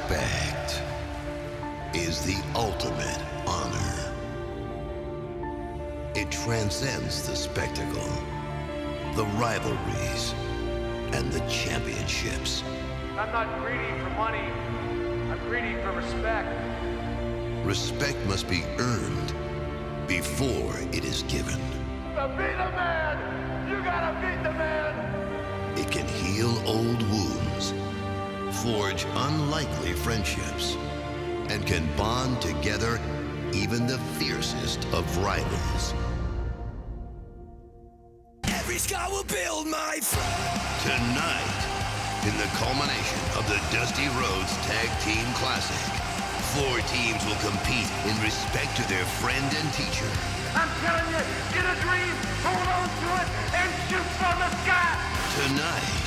Respect is the ultimate honor. It transcends the spectacle, the rivalries, and the championships. I'm not greedy for money. I'm greedy for respect. Respect must be earned before it is given. To be the man, you gotta beat the man. It can heal old wounds, forge unlikely friendships, and can bond together even the fiercest of rivals. Every scar will build my friend. Tonight, in the culmination of the Dusty Rhodes Tag Team Classic, 4 teams will compete in respect to their friend and teacher. I'm telling you, get a dream, hold on to it, and shoot for the sky. Tonight,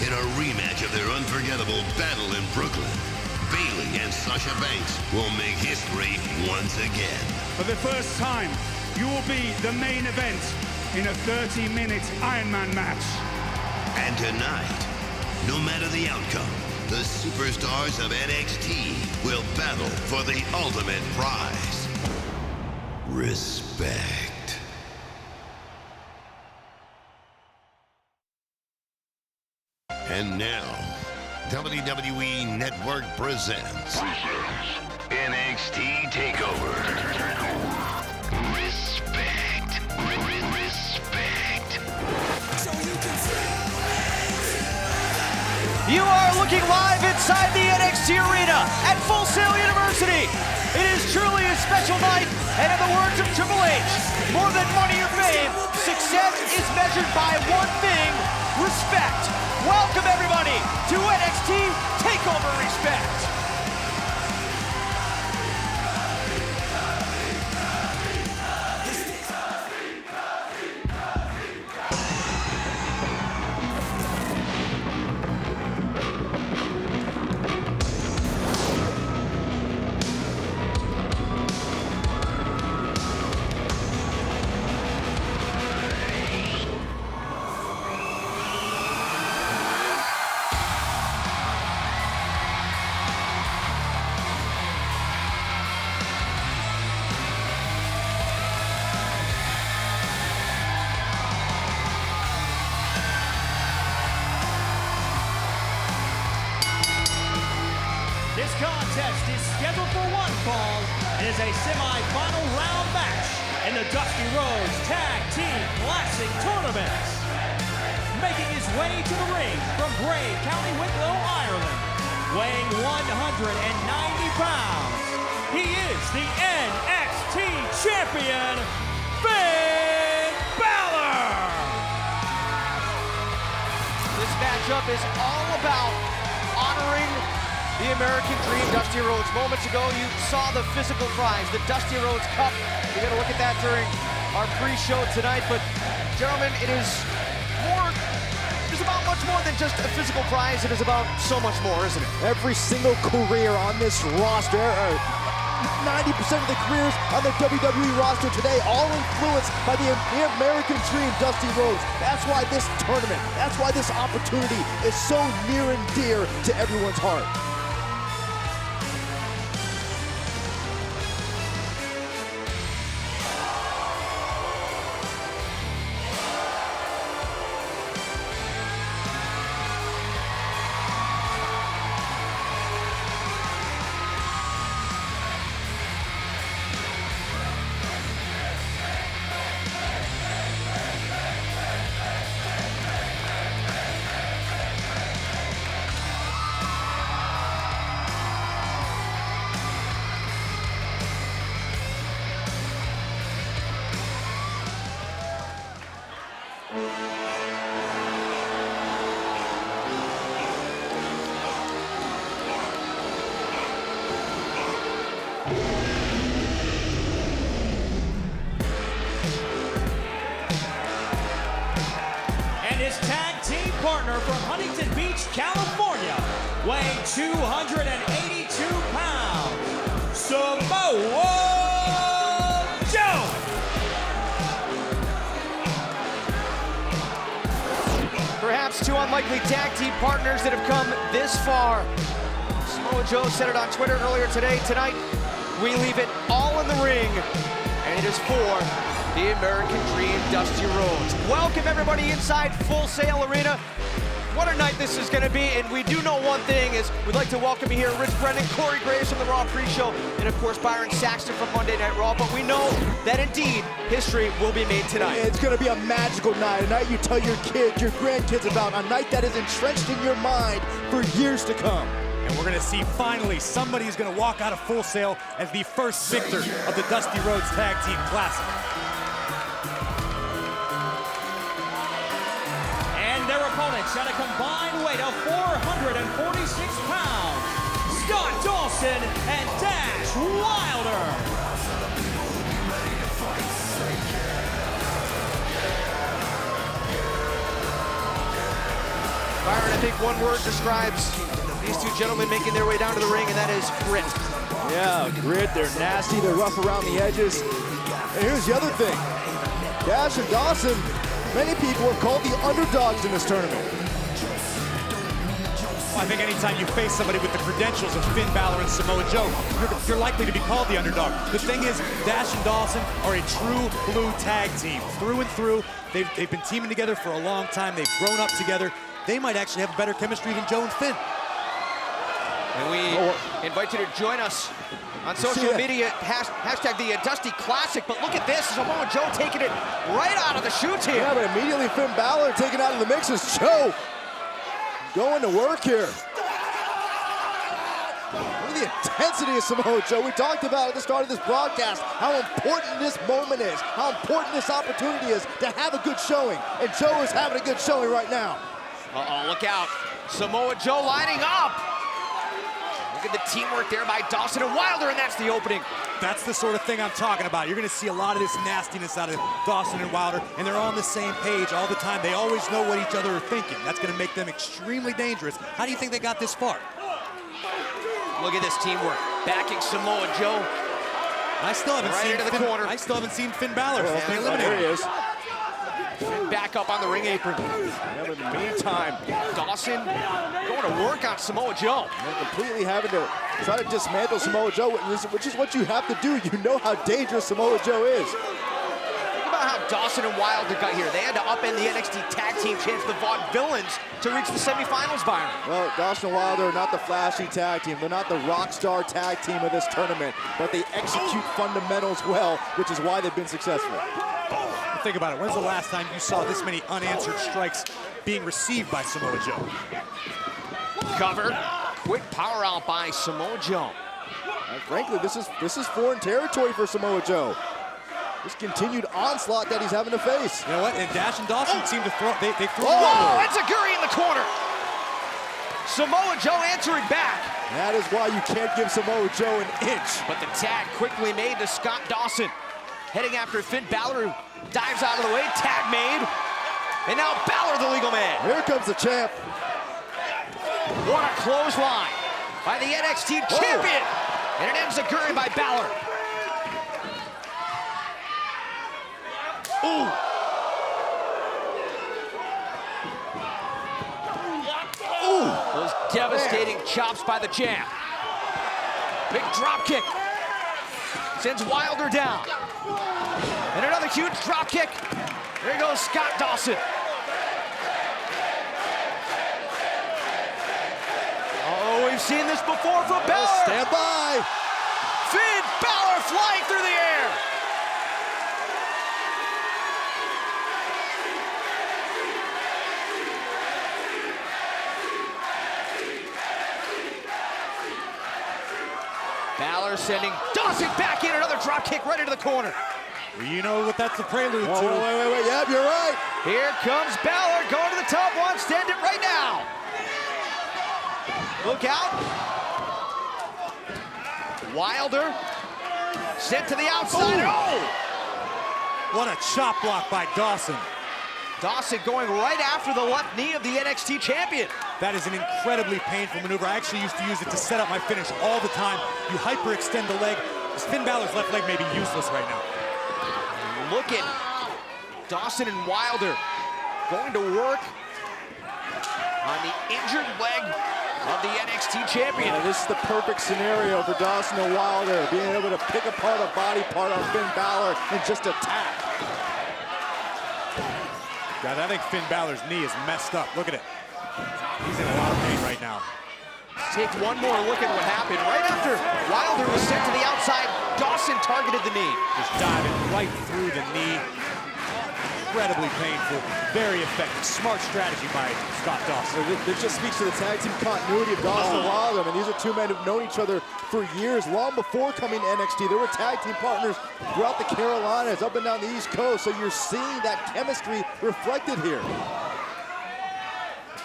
in a rematch of their unforgettable battle in Brooklyn, Bayley and Sasha Banks will make history once again. For the first time, you will be the main event in a 30-minute Iron Man match. And tonight, no matter the outcome, the superstars of NXT will battle for the ultimate prize. Respect. And now, WWE Network presents NXT TakeOver. Respect. Respect. So you can feel You are looking live inside the NXT arena at Full Sail University. It is truly a special night, and in the words of Triple H, more than money or fame, success is measured by one thing: respect. Welcome everybody to NXT TakeOver Respect. This contest is scheduled for one fall and is a semi-final round match in the Dusty Rhodes Tag Team Classic Tournament. Making his way to the ring from Bray, County Wicklow, Ireland, weighing 190 pounds, he is the NXT Champion, Finn Balor! This matchup is all about honoring the American Dream, Dusty Rhodes. Moments ago, you saw the physical prize, the Dusty Rhodes Cup. We're going to look at that during our pre-show tonight. But, gentlemen, it is about much more than just a physical prize. It is about so much more, isn't it? Every single career on this roster, 90% of the careers on the WWE roster today, all influenced by the American Dream, Dusty Rhodes. That's why this tournament, that's why this opportunity is so near and dear to everyone's heart. Partner from Huntington Beach, California, weighing 282 pounds, Samoa Joe. Perhaps two unlikely tag team partners that have come this far. Samoa Joe said it on Twitter earlier today. Tonight, we leave it all in the ring, and it is for the American Dream, Dusty Rhodes. Welcome everybody inside Full Sail Arena. What a night this is going to be, and we do know one thing is we'd like to welcome you here, Rich Brennan, Corey Graves from the Raw pre-show, and of course Byron Saxton from Monday Night Raw, but we know that indeed history will be made tonight. It's going to be a magical night, a night you tell your kids, your grandkids about, a night that is entrenched in your mind for years to come. And we're going to see finally somebody who's going to walk out of Full Sail as the first victor of the Dusty Rhodes Tag Team Classic. Their opponents at a combined weight of 446 pounds, Scott Dawson and Dash Wilder. Byron, I think one word describes these two gentlemen making their way down to the ring, and that is grit. Yeah, grit, they're nasty, they're rough around the edges. And here's the other thing, Dash and Dawson, many people have called the underdogs in this tournament. Well, I think anytime you face somebody with the credentials of Finn Balor and Samoa Joe, you're likely to be called the underdog. The thing is, Dash and Dawson are a true blue tag team, through and through. They've been teaming together for a long time. They've grown up together. They might actually have better chemistry than Joe and Finn. And we invite you to join us on social media, hashtag the Dusty Classic. But look at this, Samoa Joe taking it right out of the chute here. Yeah, but immediately Finn Balor taken out of the mix is Joe going to work here. Look at the intensity of Samoa Joe. We talked about at the start of this broadcast how important this moment is, how important this opportunity is to have a good showing. And Joe is having a good showing right now. Uh-oh, look out. Samoa Joe lining up. Look at the teamwork there by Dawson and Wilder, and that's the opening. That's the sort of thing I'm talking about. You're going to see a lot of this nastiness out of Dawson and Wilder, and they're on the same page all the time. They always know what each other are thinking. That's going to make them extremely dangerous. How do you think they got this far? Look at this teamwork. Backing Samoa Joe. I still haven't seen into the corner. I still haven't seen Finn Balor. There he is. Back up on the ring apron. And in the meantime, Dawson going to work on Samoa Joe. and completely having to try to dismantle Samoa Joe, which is what you have to do. You know how dangerous Samoa Joe is. Think about how Dawson and Wilder got here. They had to upend the NXT Tag Team Champs, the Vaudevillains, to reach the semifinals, Byron. Well, Dawson and Wilder are not the flashy tag team. They're not the rock star tag team of this tournament, but they execute fundamentals well, which is why they've been successful. Think about it. When's the last time you saw this many unanswered strikes being received by Samoa Joe? Cover. Quick power out by Samoa Joe. Frankly, this is foreign territory for Samoa Joe. This continued onslaught that he's having to face. You know what? And Dash and Dawson seem to throw. They throw. Oh, it's a Guri in the corner. Samoa Joe answering back. That is why you can't give Samoa Joe an inch. But the tag quickly made to Scott Dawson. Heading after Finn Balor, who dives out of the way. Tag made. And now Balor, the legal man. Here comes the champ. What a clothesline by the NXT champion. And it ends Guri by Balor. Ooh. Ooh. Those devastating chops by the champ. Big drop kick. Sends Wilder down. And another huge drop kick. There goes Scott Dawson. Oh, we've seen this before from Balor. Stand by. Finn Balor flying through the air. Balor sending Dawson back in, another drop kick right into the corner. You know what that's a prelude to. Wait. Yep, you're right. Here comes Balor going to the top one, stand it right now. Look out. Wilder sent to the outside. Oh! What a chop block by Dawson. Dawson going right after the left knee of the NXT champion. That is an incredibly painful maneuver. I actually used to use it to set up my finish all the time. You hyperextend the leg. Finn Balor's left leg may be useless right now. Look at Dawson and Wilder going to work. on the injured leg of the NXT champion. Yeah, this is the perfect scenario for Dawson and Wilder, being able to pick apart a body part on Finn Balor and just attack. Guys, I think Finn Balor's knee is messed up. Look at it. He's in a lot of pain right now. Take one more look at what happened. Right after Wilder was sent to the outside, Dawson targeted the knee. Just diving right through the knee. Incredibly painful, very effective, smart strategy by Scott Dawson. This just speaks to the tag team continuity of Dawson and Wilder. I mean, these are two men who've known each other for years, long before coming to NXT. They were tag team partners throughout the Carolinas, up and down the East Coast, so you're seeing that chemistry reflected here.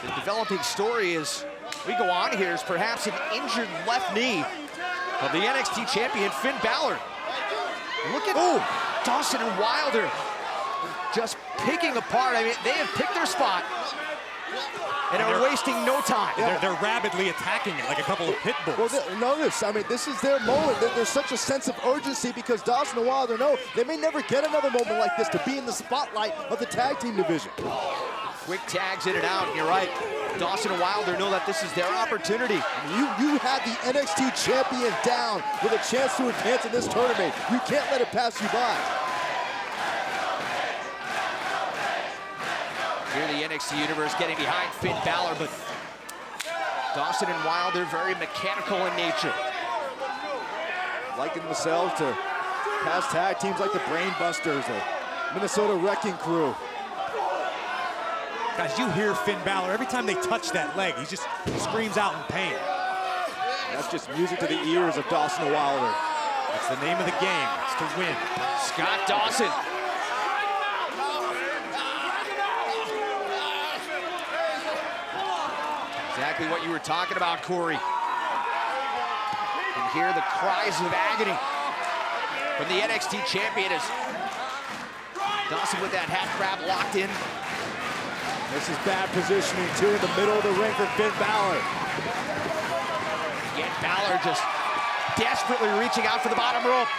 The developing story as we go on here is perhaps an injured left knee of the NXT champion, Finn Balor. Look at Dawson and Wilder just picking apart. I mean, they have picked their spot and are wasting no time. They're rapidly attacking it like a couple of pit bulls. Well, notice, I mean, this is their moment. There's such a sense of urgency because Dawson and Wilder know they may never get another moment like this to be in the spotlight of the tag team division. Quick tags in and out, and you're right. Dawson and Wilder know that this is their opportunity. You had the NXT champion down with a chance to advance in this tournament. You can't let it pass you by. Here the NXT Universe getting behind Finn Balor, but Dawson and Wilder very mechanical in nature. Liking themselves to past tag teams like the Brainbusters, the Minnesota Wrecking Crew. Guys, you hear Finn Balor, every time they touch that leg, he just screams out in pain. That's just music to the ears of Dawson and Wilder. That's the name of the game, it's to win. Scott Dawson. Exactly what you were talking about, Corey. And hear the cries of agony from the NXT champion as Dawson with that hat grab locked in. This is bad positioning, too, in the middle of the ring for Finn Balor. Again, Balor just desperately reaching out for the bottom rope.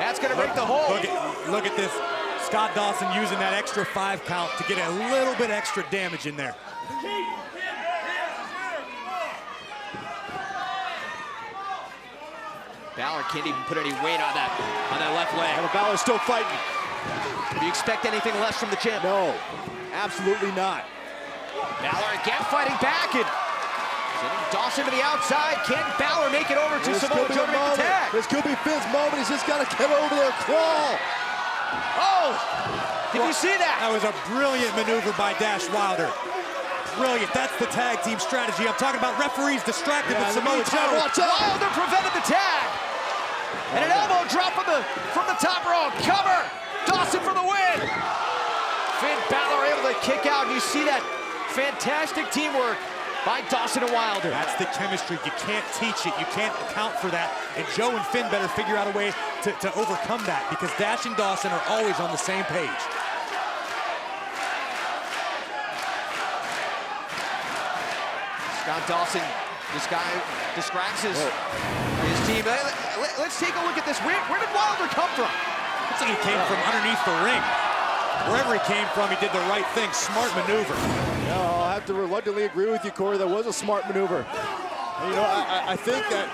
That's going to break the hold. Look at this. Scott Dawson using that extra 5 count to get a little bit extra damage in there. Balor can't even put any weight on that left leg. And Balor's still fighting. Do you expect anything less from the champ? No, absolutely not. Balor again fighting back and sending Dawson to the outside. Can Balor make it over to Samoa Joe to make the tag? This could be Finn's moment. He's just got to get over there, crawl. Oh! Did you see that? That was a brilliant maneuver by Dash Wilder. Brilliant. That's the tag team strategy. I'm talking about referees distracted with Samoa Joe. Wilder prevented the tag. And an elbow drop from the top rope. Cover. Dawson for the win. Finn Balor able to kick out. You see that fantastic teamwork by Dawson and Wilder. That's the chemistry. You can't teach it. You can't account for that. And Joe and Finn better figure out a way to overcome that because Dash and Dawson are always on the same page. Scott Dawson, this guy describes his team. Let's take a look at this. Where did Wilder come from? Looks like he came from underneath the ring. Wherever he came from, he did the right thing. Smart maneuver. No, I'll have to reluctantly agree with you, Corey. That was a smart maneuver. And, you know, I think that,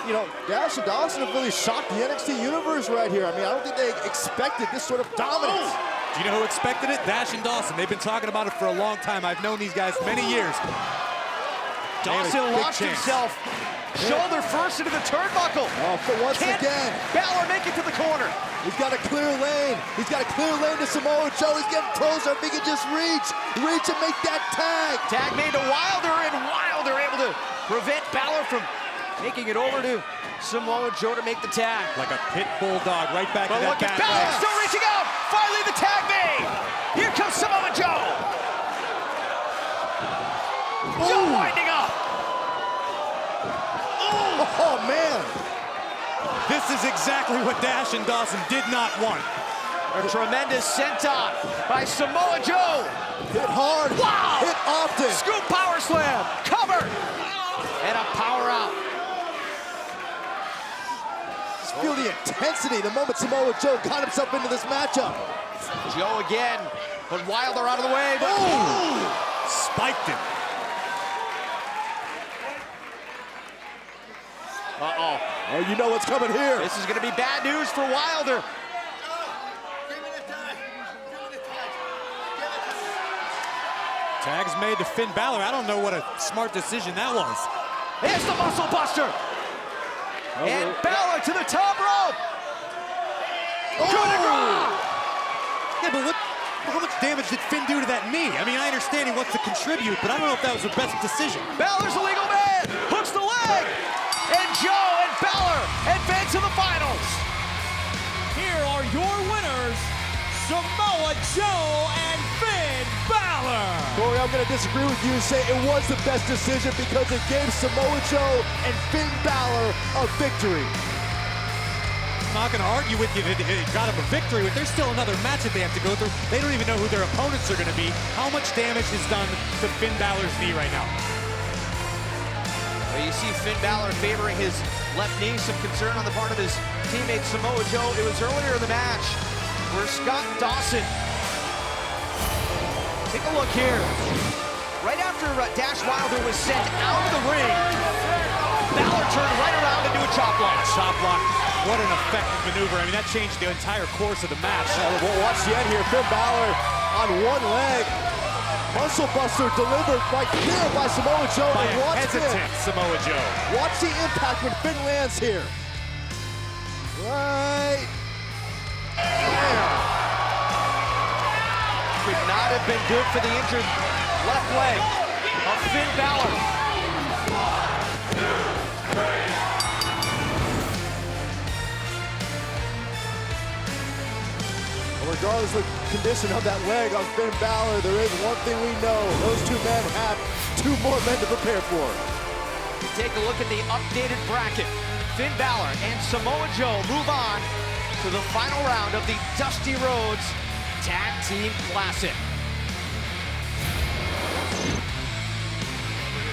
you know, Dash and Dawson have really shocked the NXT Universe right here. I mean, I don't think they expected this sort of dominance. Do you know who expected it? Dash and Dawson. They've been talking about it for a long time. I've known these guys many years. Dawson launched himself shoulder first into the turnbuckle. Oh, but once again, Balor make it to the corner. He's got a clear lane. He's got a clear lane to Samoa Joe. He's getting closer. If he can just reach and make that tag. Tag made to Wilder, and Wilder able to prevent Balor from making it over to Samoa Joe to make the tag. Like a pit bulldog right back to that look at Balor still reaching out. Finally the tag made. Here comes Samoa Joe. Joe winding up. Oh, man. This is exactly what Dash and Dawson did not want. A tremendous senton by Samoa Joe. Hit hard. Wow. Hit often. Scoop power slam. Cover. And a power out. Just feel the intensity the moment Samoa Joe got himself into this matchup. Joe again. But Wilder out of the way. But spiked him. you know what's coming here. This is going to be bad news for Wilder. Tags made to Finn Balor. I don't know what a smart decision that was. Here's the muscle buster. And Balor to the top rope. Yeah, but how much damage did Finn do to that knee? I mean, I understand he wants to contribute, but I don't know if that was the best decision. Balor's a legal man. Hooks the leg. And Joe and Balor advance to the finals. Here are your winners, Samoa Joe and Finn Balor. Corey, I'm going to disagree with you and say it was the best decision because it gave Samoa Joe and Finn Balor a victory. I'm not going to argue with you that it got him a victory, but there's still another match that they have to go through. They don't even know who their opponents are going to be. How much damage is done to Finn Balor's knee right now? Well, you see Finn Balor favoring his left knee. Some concern on the part of his teammate Samoa Joe. It was earlier in the match where Scott Dawson. Take a look here. Right after Dash Wilder was sent out of the ring, Balor turned right around into a chop block. Chop block. What an effective maneuver. I mean, that changed the entire course of the match. We'll watch the end here. Finn Balor on one leg. Muscle buster delivered right here by Samoa Joe. By and a watch hesitant Samoa Joe. Watch the impact when Finn lands here. Right there. Could not have been good for the injured left leg of Finn Balor. Regardless of the condition of that leg on Finn Balor, there is one thing we know. Those two men have two more men to prepare for. Take a look at the updated bracket. Finn Balor and Samoa Joe move on to the final round of the Dusty Rhodes Tag Team Classic.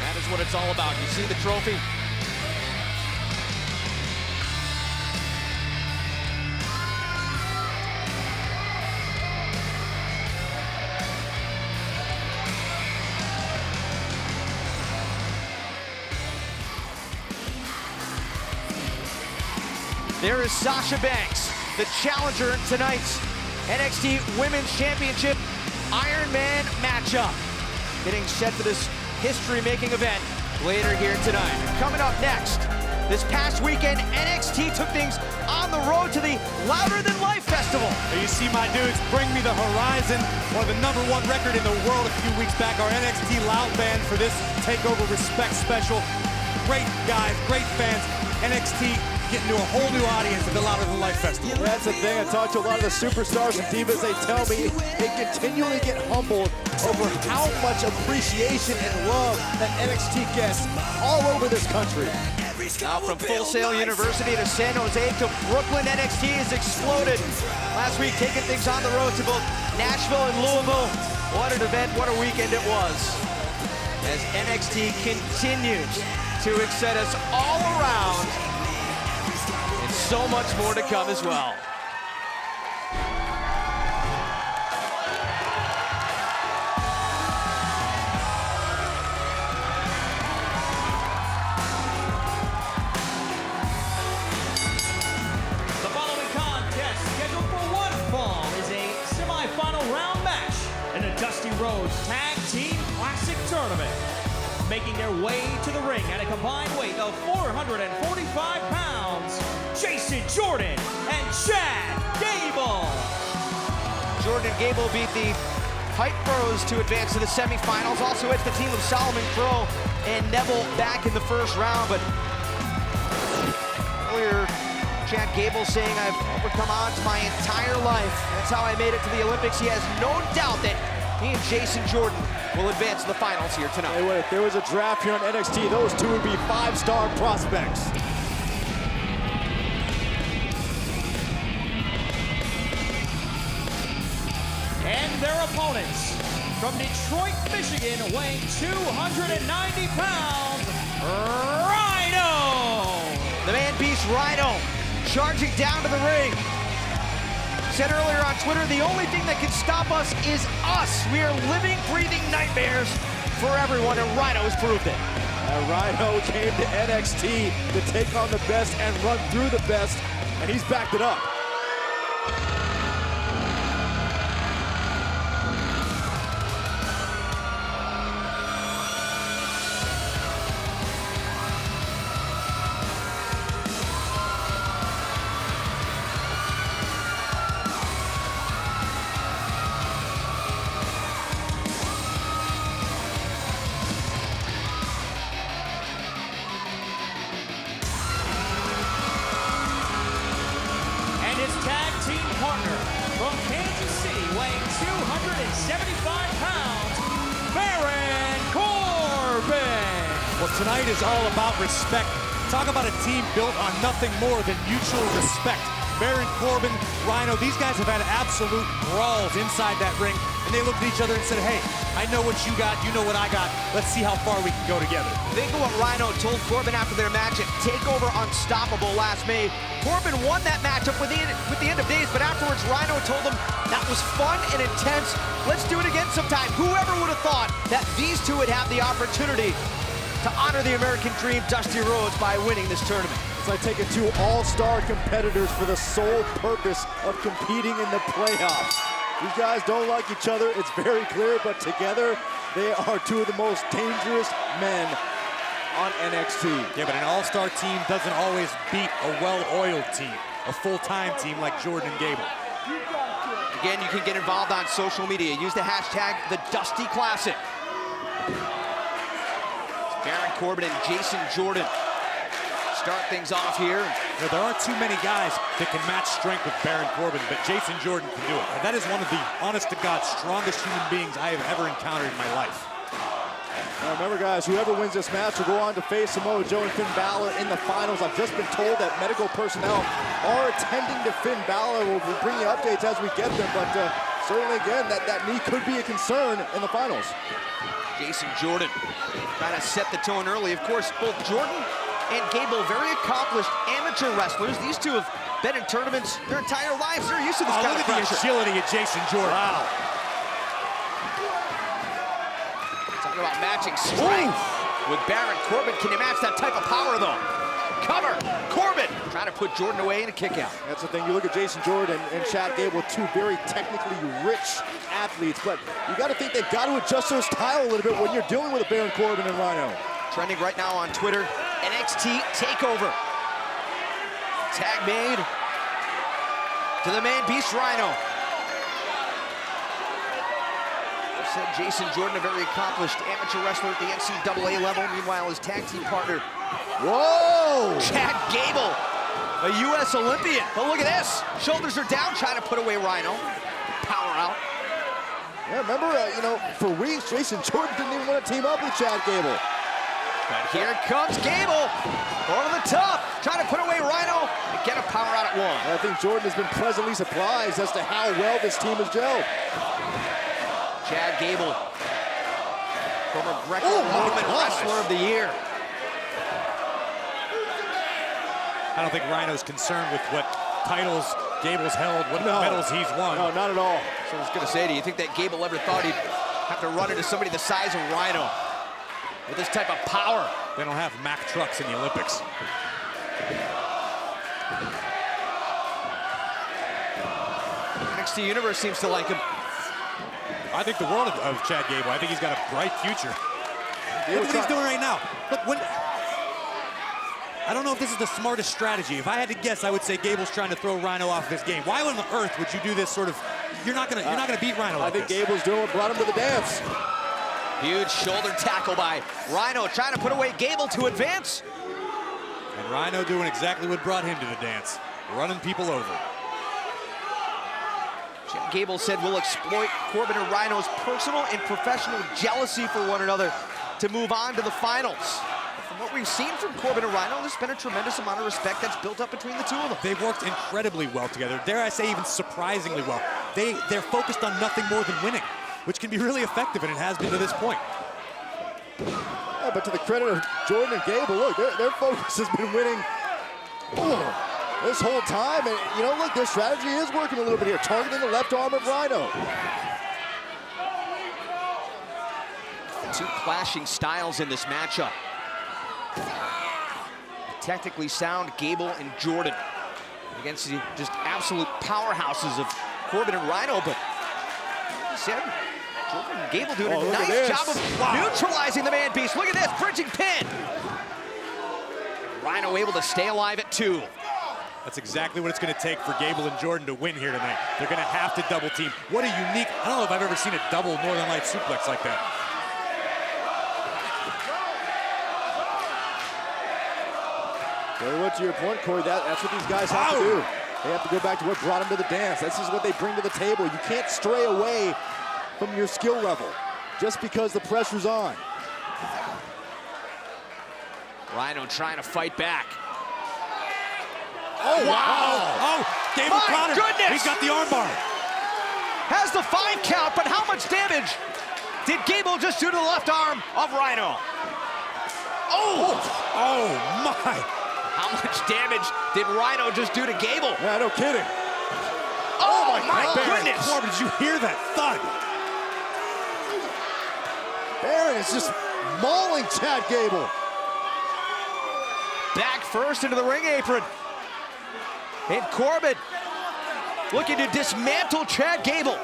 That is what it's all about. You see the trophy? There is Sasha Banks, the challenger in tonight's NXT Women's Championship Iron Man matchup. Getting set for this history-making event later here tonight. Coming up next, this past weekend, NXT took things on the road to the Louder Than Life Festival. You see my dudes, Bring Me the Horizon, one of the #1 record in the world a few weeks back. Our NXT Loud Band for this TakeOver Respect special. Great guys, great fans. NXT getting to a whole new audience at the Louder Than Life Festival. That's the thing. I talk to a lot of the superstars and divas. They tell me they continually get humbled over how much appreciation and love that NXT gets all over this country. Now from Full Sail University to San Jose to Brooklyn, NXT has exploded. Last week taking things on the road to both Nashville and Louisville. What an event, what a weekend it was. As NXT continues to excite us all around. And so much more to come as well. The following contest, scheduled for one fall, is a semi-final round match in the Dusty Rhodes Tag Team Classic Tournament. Making their way to the ring at a combined weight of 445 pounds, Jason Jordan and Chad Gable. Jordan and Gable beat the Hype Bros to advance to the semifinals. Also it's the team of Solomon Crow and Neville back in the first round. But earlier, Chad Gable saying, I've overcome odds my entire life. That's how I made it to the Olympics. He has no doubt that he and Jason Jordan will advance to the finals here tonight. Hey, if there was a draft here on NXT, those two would be 5-star prospects. And their opponents, from Detroit, Michigan, weighing 290 pounds, Rhino! The man beast Rhino charging down to the ring. Said earlier on Twitter, the only thing that can stop us is us. We are living, breathing nightmares for everyone, and Rhino has proved it. Rhino came to NXT to take on the best and run through the best, and he's backed it up. His tag team partner from Kansas City, weighing 275 pounds, Baron Corbin. Well, tonight is all about respect. Talk about a team built on nothing more than mutual respect. Baron Corbin, Rhino, these guys have had absolute brawls inside that ring, and they looked at each other and said, hey, I know what you got, you know what I got. Let's see how far we can go together. Think of what Rhino told Corbin after their match at TakeOver Unstoppable last May. Corbin won that matchup with the end of days, but afterwards Rhino told him that was fun and intense. Let's do it again sometime. Whoever would have thought that these two would have the opportunity to honor the American Dream, Dusty Rhodes, by winning this tournament. It's like taking two all-star competitors for the sole purpose of competing in the playoffs. These guys don't like each other, it's very clear, but together they are two of the most dangerous men on NXT. Yeah, but an all-star team doesn't always beat a well-oiled team, a full-time team like Jordan and Gable. Again, you can get involved on social media. Use the hashtag #TheDustyClassic. Baron Corbin and Jason Jordan start things off here. You know, there aren't too many guys that can match strength with Baron Corbin, but Jason Jordan can do it. And that is one of the, honest-to-God, strongest human beings I have ever encountered in my life. Now remember, guys, whoever wins this match will go on to face Samoa Joe and Finn Balor in the finals. I've just been told that medical personnel are attending to Finn Balor. We'll bring you updates as we get them, but certainly, again, that knee could be a concern in the finals. Jason Jordan trying to set the tone early. Of course, both Jordan and Gable, very accomplished amateur wrestlers. These two have been in tournaments their entire lives. They're used to this kind of pressure. Look at the agility of Jason Jordan. Wow. Talking about matching strength with Baron Corbin. Can you match that type of power, though? Cover. Corbin trying to put Jordan away in a kick out. That's the thing. You look at Jason Jordan and Chad Gable, two very technically rich athletes, but you got to think they've got to adjust their style a little bit when you're dealing with a Baron Corbin and Rhino. Trending right now on Twitter, NXT TakeOver. Tag made to the man Beast Rhino. Said Jason Jordan, a very accomplished amateur wrestler at the NCAA level. Meanwhile, his tag team partner, Chad Gable, a U.S. Olympian. But look at this. Shoulders are down, trying to put away Rhino. Power out. Yeah, remember, for weeks, Jason Jordan didn't even want to team up with Chad Gable. But here comes Gable, over the top, trying to put away Rhino and get a power out at one. I think Jordan has been pleasantly surprised as to how well this team has gelled. Chad Gable, former Greco-Roman Wrestler of the Year. I don't think Rhino's concerned with what titles Gable's held, what medals he's won. No, not at all. So I was going to say, do you think that Gable ever thought he'd have to run into somebody the size of Rhino with this type of power? They don't have Mack trucks in the Olympics. NXT Universe seems to like him. I think the world of Chad Gable. I think he's got a bright future. Look what he's doing right now. Look, I don't know if this is the smartest strategy. If I had to guess, I would say Gable's trying to throw Rhino off of his game. Why on earth would you do this sort of? You're not gonna beat Rhino. I think Gable's doing what brought him to the dance. Huge shoulder tackle by Rhino, trying to put away Gable to advance. And Rhino doing exactly what brought him to the dance, running people over. Chad Gable said we'll exploit Corbin and Rhino's personal and professional jealousy for one another to move on to the finals. From what we've seen from Corbin and Rhino, there's been a tremendous amount of respect that's built up between the two of them. They've worked incredibly well together. Dare I say even surprisingly well. They're focused on nothing more than winning, which can be really effective, and it has been to this point. Yeah, but to the credit of Jordan and Gable, look, their focus has been winning this whole time. And, look, their strategy is working a little bit here, targeting the left arm of Rhino. Two clashing styles in this matchup. Technically sound Gable and Jordan against the just absolute powerhouses of Corbin and Rhino, but said Jordan and Gable doing a nice job of neutralizing the man beast. Look at this, bridging pin. Rhino able to stay alive at 2. That's exactly what it's going to take for Gable and Jordan to win here tonight. They're going to have to double team. What a unique, I don't know if I've ever seen a double Northern Lights suplex like that. Very well to your point, Corey, that's what these guys have to do. They have to go back to what brought them to the dance. This is what they bring to the table. You can't stray away from your skill level just because the pressure's on. Rhino trying to fight back. Oh, wow! Oh, Gable caught him. Goodness! He's got the armbar. Has the 5 count, but how much damage did Gable just do to the left arm of Rhino? Oh! Oh, my! How much damage did Rhino just do to Gable? Yeah, no kidding. Oh my goodness! Corbin, did you hear that thud? Baron is just mauling Chad Gable. Back first into the ring apron. And Corbin looking to dismantle Chad Gable.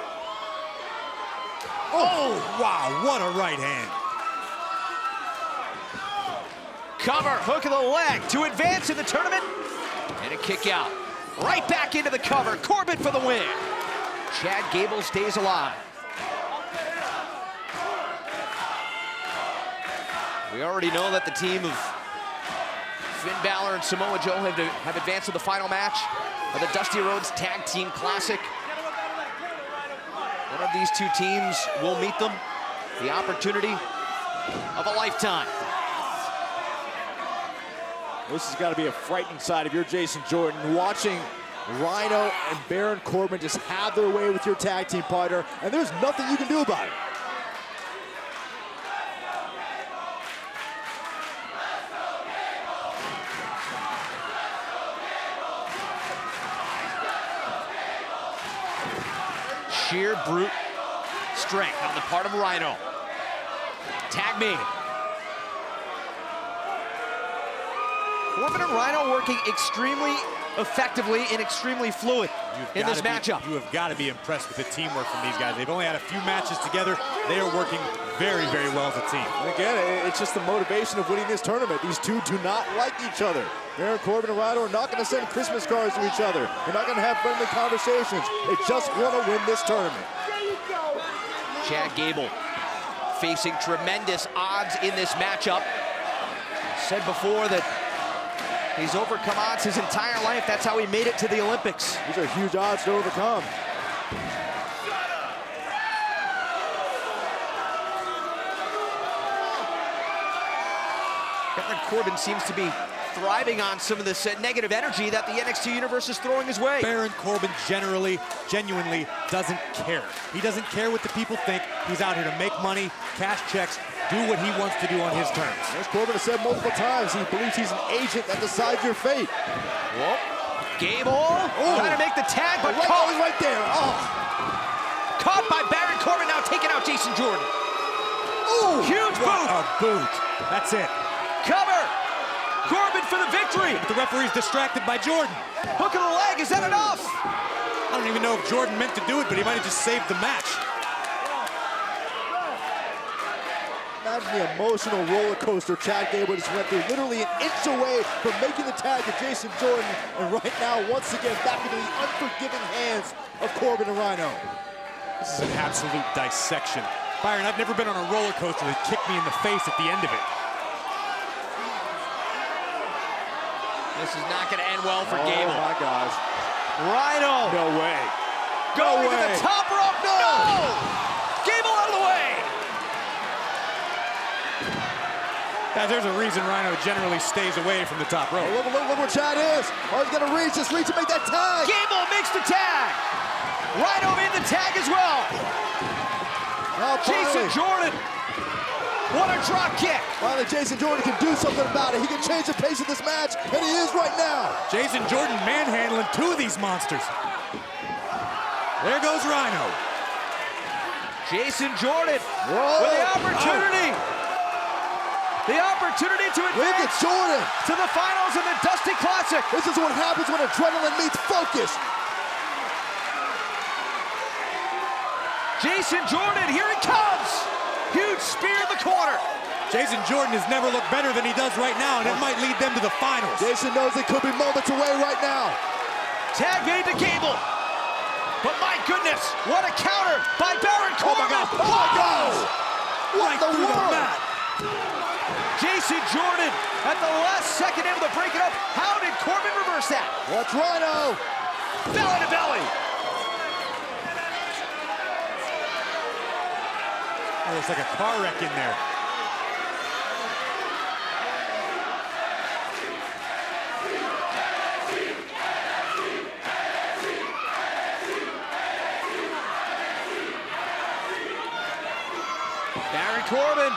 Oh, wow, what a right hand. Cover, hook of the leg to advance in the tournament. And a kick out. Right back into the cover. Corbin for the win. Chad Gable stays alive. We already know that the team of Finn Balor and Samoa Joe have advanced to the final match of the Dusty Rhodes Tag Team Classic. One of these two teams will meet them. The opportunity of a lifetime. This has got to be a frightening side if you're Jason Jordan, watching Rhino and Baron Corbin just have their way with your tag team partner, and there's nothing you can do about it. Sheer brute strength on the part of Rhino. Tag made. Corbin and Rhino working extremely effectively and extremely fluid in this matchup. You have got to be impressed with the teamwork from these guys. They've only had a few matches together. They are working very, very well as a team. And again, it's just the motivation of winning this tournament. These two do not like each other. Baron Corbin and Rhino are not going to send Christmas cards to each other. They're not going to have friendly conversations. They just want to win this tournament. Chad Gable facing tremendous odds in this matchup. Said before that he's overcome odds his entire life. That's how he made it to the Olympics. These are huge odds to overcome. Baron Corbin seems to be thriving on some of this negative energy that the NXT universe is throwing his way. Baron Corbin genuinely doesn't care. He doesn't care what the people think. He's out here to make money, cash checks, do what he wants to do on his terms. As Corbin has said multiple times, he believes he's an agent that decides your fate. Whoop. Gable trying to make the tag, but caught right there. Oh. Caught by Baron Corbin, now taking out Jason Jordan. Ooh. Huge boot. A boot. That's it. Cover. Corbin for the victory. The referee's distracted by Jordan. Hook of the leg, is that enough? I don't even know if Jordan meant to do it, but he might have just saved the match. Imagine the emotional roller coaster Chad Gable just went through, literally an inch away from making the tag to Jason Jordan, and right now, once again, back into the unforgiving hands of Corbin and Rhino. This is an absolute dissection. Byron, I've never been on a roller coaster that kicked me in the face at the end of it. This is not going to end well for Gable. Oh my gosh. Rhino. No way. Going to the top rope. No! Gable out of the way. Now, there's a reason Rhino generally stays away from the top rope. Oh, look where Chad is. Oh, he's going to reach and make that tag. Gable makes the tag. Rhino in the tag as well. Now, Jason Jordan. What a drop kick. Finally, Jason Jordan can do something about it. He can change the pace of this match, and he is right now. Jason Jordan manhandling two of these monsters. There goes Rhino. Jason Jordan with the opportunity to Look at advance Jordan. to the finals in the Dusty Classic. This is what happens when adrenaline meets focus. Jason Jordan, here he comes. Huge spear in the corner. Jason Jordan has never looked better than he does right now, and it might lead them to the finals. Jason knows it could be moments away right now. Tag made to Gable. But my goodness, what a counter by Baron Corbin. Oh my God. Right the through the world? mat. Jason Jordan at the last second able to break it up. How did Corbin reverse that? Watch Rhino. Belly to belly. Oh, it's like a car wreck in there. Baron Corbin.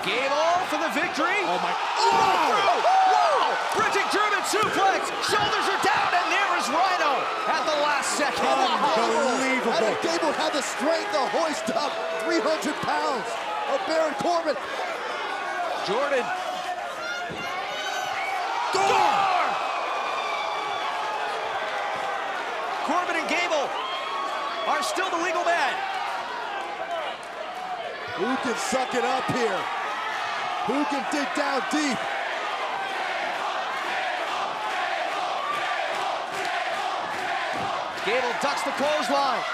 Gable for the victory. Oh my. Whoa! Whoa! Bridging German suplex. Shoulders are down, and there is Rhino at the last second. Unbelievable. How did Gable have the strength to hoist up 300 pounds of Baron Corbin? Jordan. Gore! Corbin and Gable are still the legal man. Who can suck it up here? Who can dig down deep? Gable ducks the clothesline.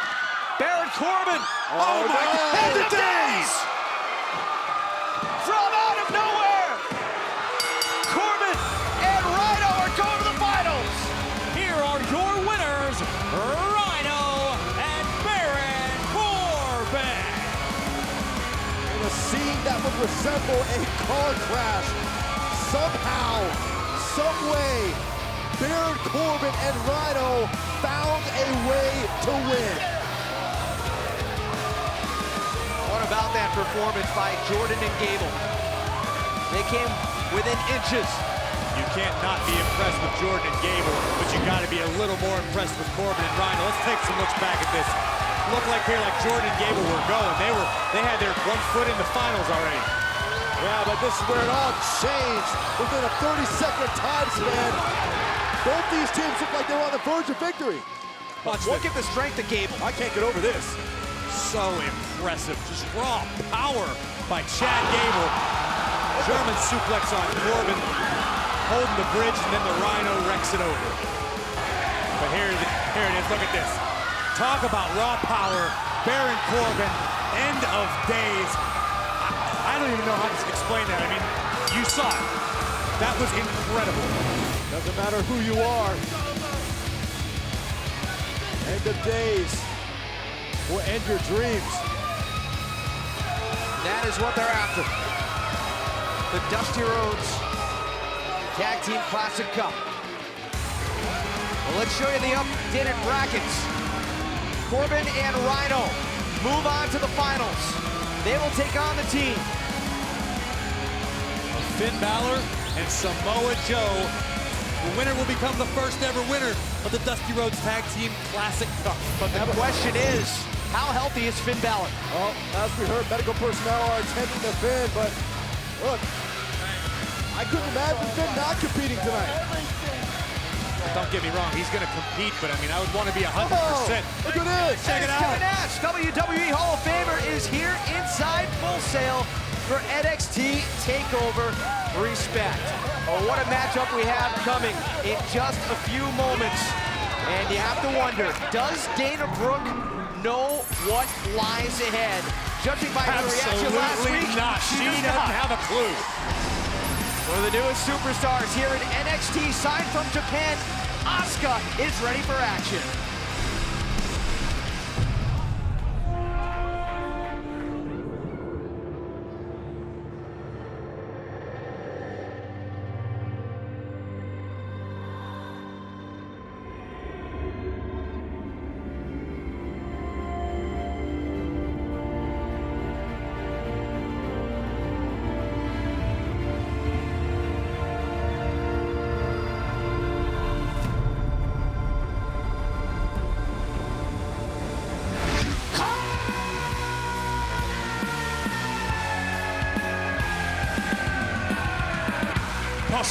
Baron Corbin. Oh, my no. End of days! From out of nowhere, Corbin and Rhino are going to the finals. Here are your winners, Rhino and Baron Corbin. In a scene that would resemble a car crash, somehow, some way, Baron Corbin and Rhino found a way to win. What about that performance by Jordan and Gable? They came within inches. You can't not be impressed with Jordan and Gable, but you got to be a little more impressed with Corbin and Rhino. Let's take some looks back at this. Looked like here, like Jordan and Gable were going. They had their 1 foot in the finals already. Yeah, but this is where it all changed within a 30-second time span. Both these teams look like they're on the verge of victory. Look at the strength of Gable. I can't get over this. So impressive. Just raw power by Chad Gable. German suplex on Corbin, holding the bridge, and then the Rhino wrecks it over. But here it is. Look at this. Talk about raw power. Baron Corbin, end of days. I don't even know how to explain that. I mean, you saw it. That was incredible. Doesn't matter who you are. End of days will end your dreams. That is what they're after. The Dusty Rhodes Tag Team Classic Cup. Well, let's show you the updated brackets. Corbin and Rhino move on to the finals. They will take on the team. Finn Balor and Samoa Joe. The winner will become the first ever winner of the Dusty Rhodes Tag Team Classic Cup. But the question is, how healthy is Finn Balor? Well, as we heard, medical personnel are attending to Finn, but look, I couldn't imagine Finn not competing tonight. Don't get me wrong, he's going to compete, but I mean, I would want to be 100%. Look at this. Check it out. Kevin Nash, WWE Hall of Famer, is here inside Full Sail for NXT TakeOver Respect. Oh, what a matchup we have coming in just a few moments. And you have to wonder, does Dana Brooke know what lies ahead? Judging by her reaction last week, Absolutely not. She doesn't have a clue. One of the newest superstars here in NXT, signed from Japan, Asuka is ready for action.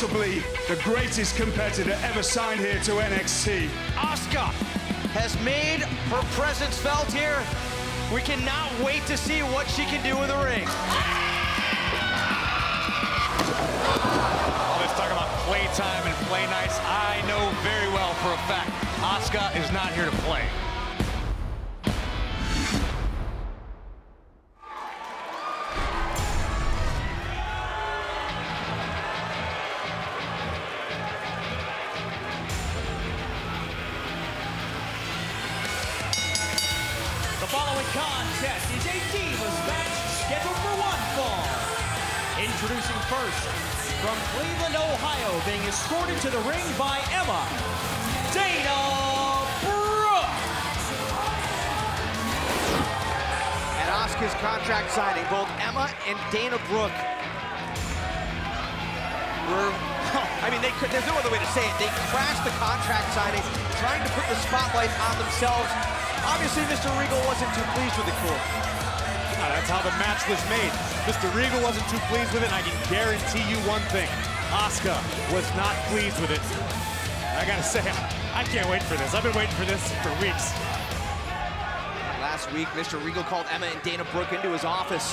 possibly the greatest competitor ever signed here to NXT. Asuka has made her presence felt here. We cannot wait to see what she can do in the ring. Oh, let's talk about playtime and play nice. I know very well for a fact Asuka is not here to play. The following contest is a Divas match scheduled for one fall. Introducing first, from Cleveland, Ohio, being escorted to the ring by Emma, Dana Brooke. And Asuka's contract signing, both Emma and Dana Brooke were, I mean, there's no other way to say it. They crashed the contract signing, trying to put the spotlight on themselves. Obviously, Mr. Regal wasn't too pleased with the call. That's how the match was made. Mr. Regal wasn't too pleased with it, and I can guarantee you one thing. Asuka was not pleased with it. I gotta say, I can't wait for this. I've been waiting for this for weeks. Last week, Mr. Regal called Emma and Dana Brooke into his office,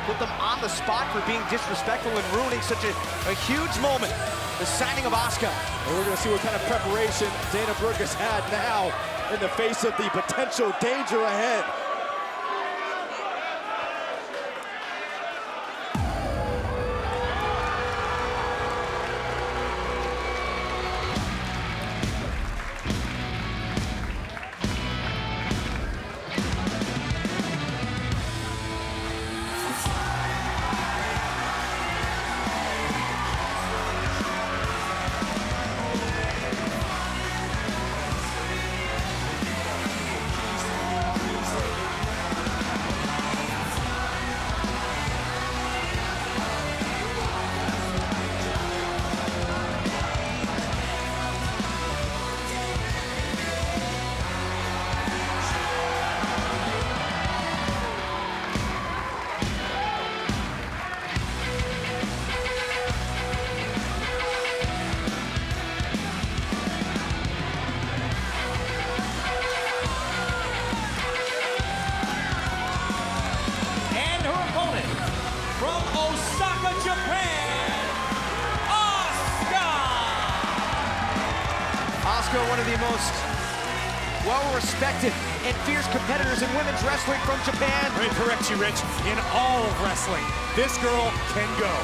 put them on the spot for being disrespectful and ruining such a huge moment. The signing of Asuka. And we're gonna see what kind of preparation Dana Brooke has had now in the face of the potential danger ahead. From Osaka, Japan, Asuka! Asuka, one of the most well-respected and fierce competitors in women's wrestling from Japan. Let me correct you, Rich. In all of wrestling, this girl can go.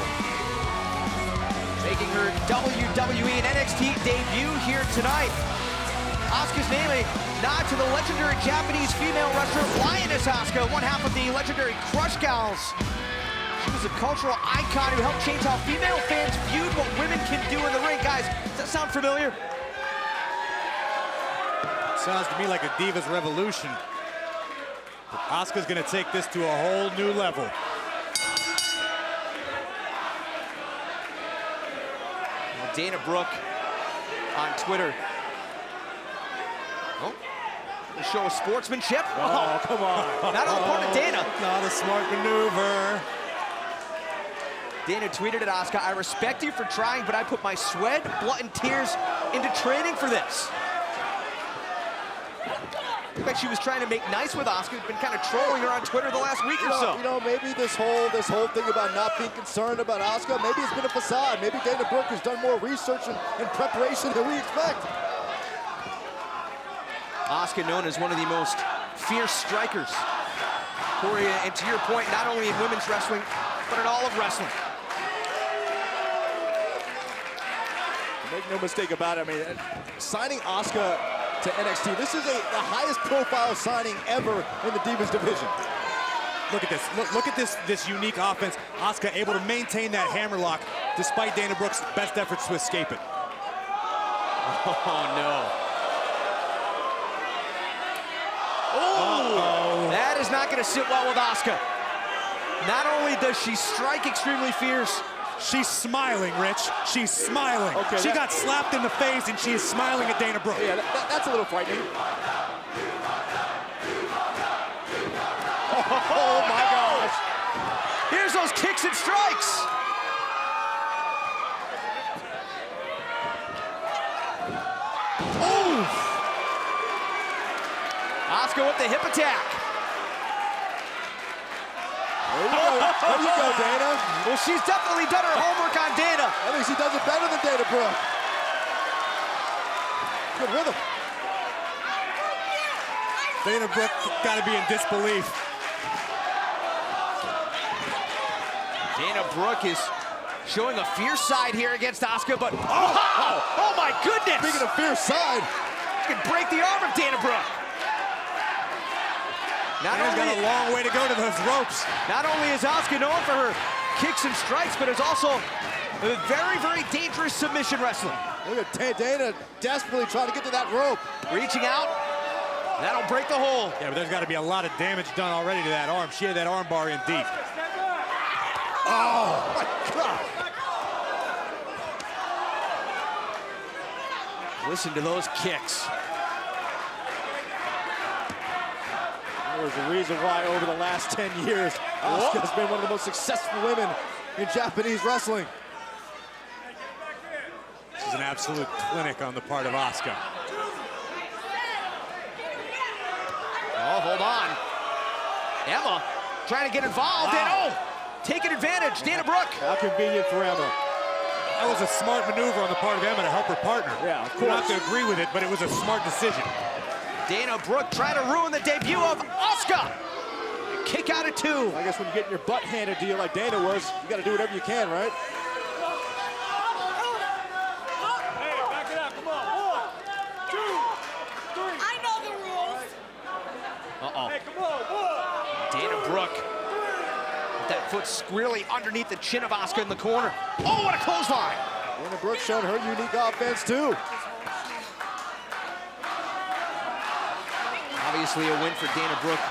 Making her WWE and NXT debut here tonight. Asuka's name a nod to the legendary Japanese female wrestler Lioness Asuka, one half of the legendary Crush Gals. She was a cultural icon who helped change how female fans viewed what women can do in the ring. Guys, does that sound familiar? Sounds to me like a Divas Revolution. Asuka's gonna take this to a whole new level. Dana Brooke on Twitter. Oh, a show of sportsmanship. Oh, come on. Not on the part of Dana. Not a smart maneuver. Dana tweeted at Asuka, "I respect you for trying, but I put my sweat, blood, and tears into training for this." I bet she was trying to make nice with Asuka. Been kind of trolling her on Twitter the last week or so. You know, maybe this whole thing about not being concerned about Asuka, maybe it's been a facade. Maybe Dana Brooke has done more research and preparation than we expect. Asuka, known as one of the most fierce strikers. Corey, and to your point, not only in women's wrestling, but in all of wrestling. Make no mistake about it, I mean, signing Asuka to NXT, this is the highest profile signing ever in the Divas division. Look at this. Look at this unique offense. Asuka able to maintain that hammerlock despite Dana Brooke's best efforts to escape it. Oh, no. Oh, that is not going to sit well with Asuka. Not only does she strike extremely fierce, she's smiling, Rich. She's smiling. Okay, she got slapped in the face and she is smiling at Dana Brooke. Yeah, that's a little frightening. Oh my gosh. Here's those kicks and strikes. Asuka with the hip attack. There you go, Dana. Well, she's definitely done her homework on Dana. I think she does it better than Dana Brooke. Good rhythm. Dana Brooke got to be in disbelief. Dana Brooke is showing a fierce side here against Asuka, but oh my goodness! Speaking of fierce side, Could break the arm of Dana Brooke. Dana's got a long way to go to those ropes. Not only is Asuka known for her kicks and strikes, but is also a very, very dangerous submission wrestling. look at Dana desperately trying to get to that rope. Reaching out, that'll break the hold. Yeah, but there's got to be a lot of damage done already to that arm. She had that arm bar in deep. Oh, my God. Listen to those kicks. There's a reason why over the last 10 years, Asuka has been one of the most successful women in Japanese wrestling. This is an absolute clinic on the part of Asuka. Oh, hold on. Emma trying to get involved, and taking advantage, Dana Brooke. How convenient for Emma. That was a smart maneuver on the part of Emma to help her partner. Yeah, of We're not course. to agree with it, but it was a smart decision. Dana Brooke trying to ruin the debut of Asuka. Kick out at 2. I guess when you're getting your butt handed to you like Dana was, you got to do whatever you can, right? I know the rules. Dana Brooke with that foot squarely underneath the chin of Asuka in the corner. Oh, what a clothesline. Dana Brooke showed her unique offense, too. Obviously, a win for Dana Brooke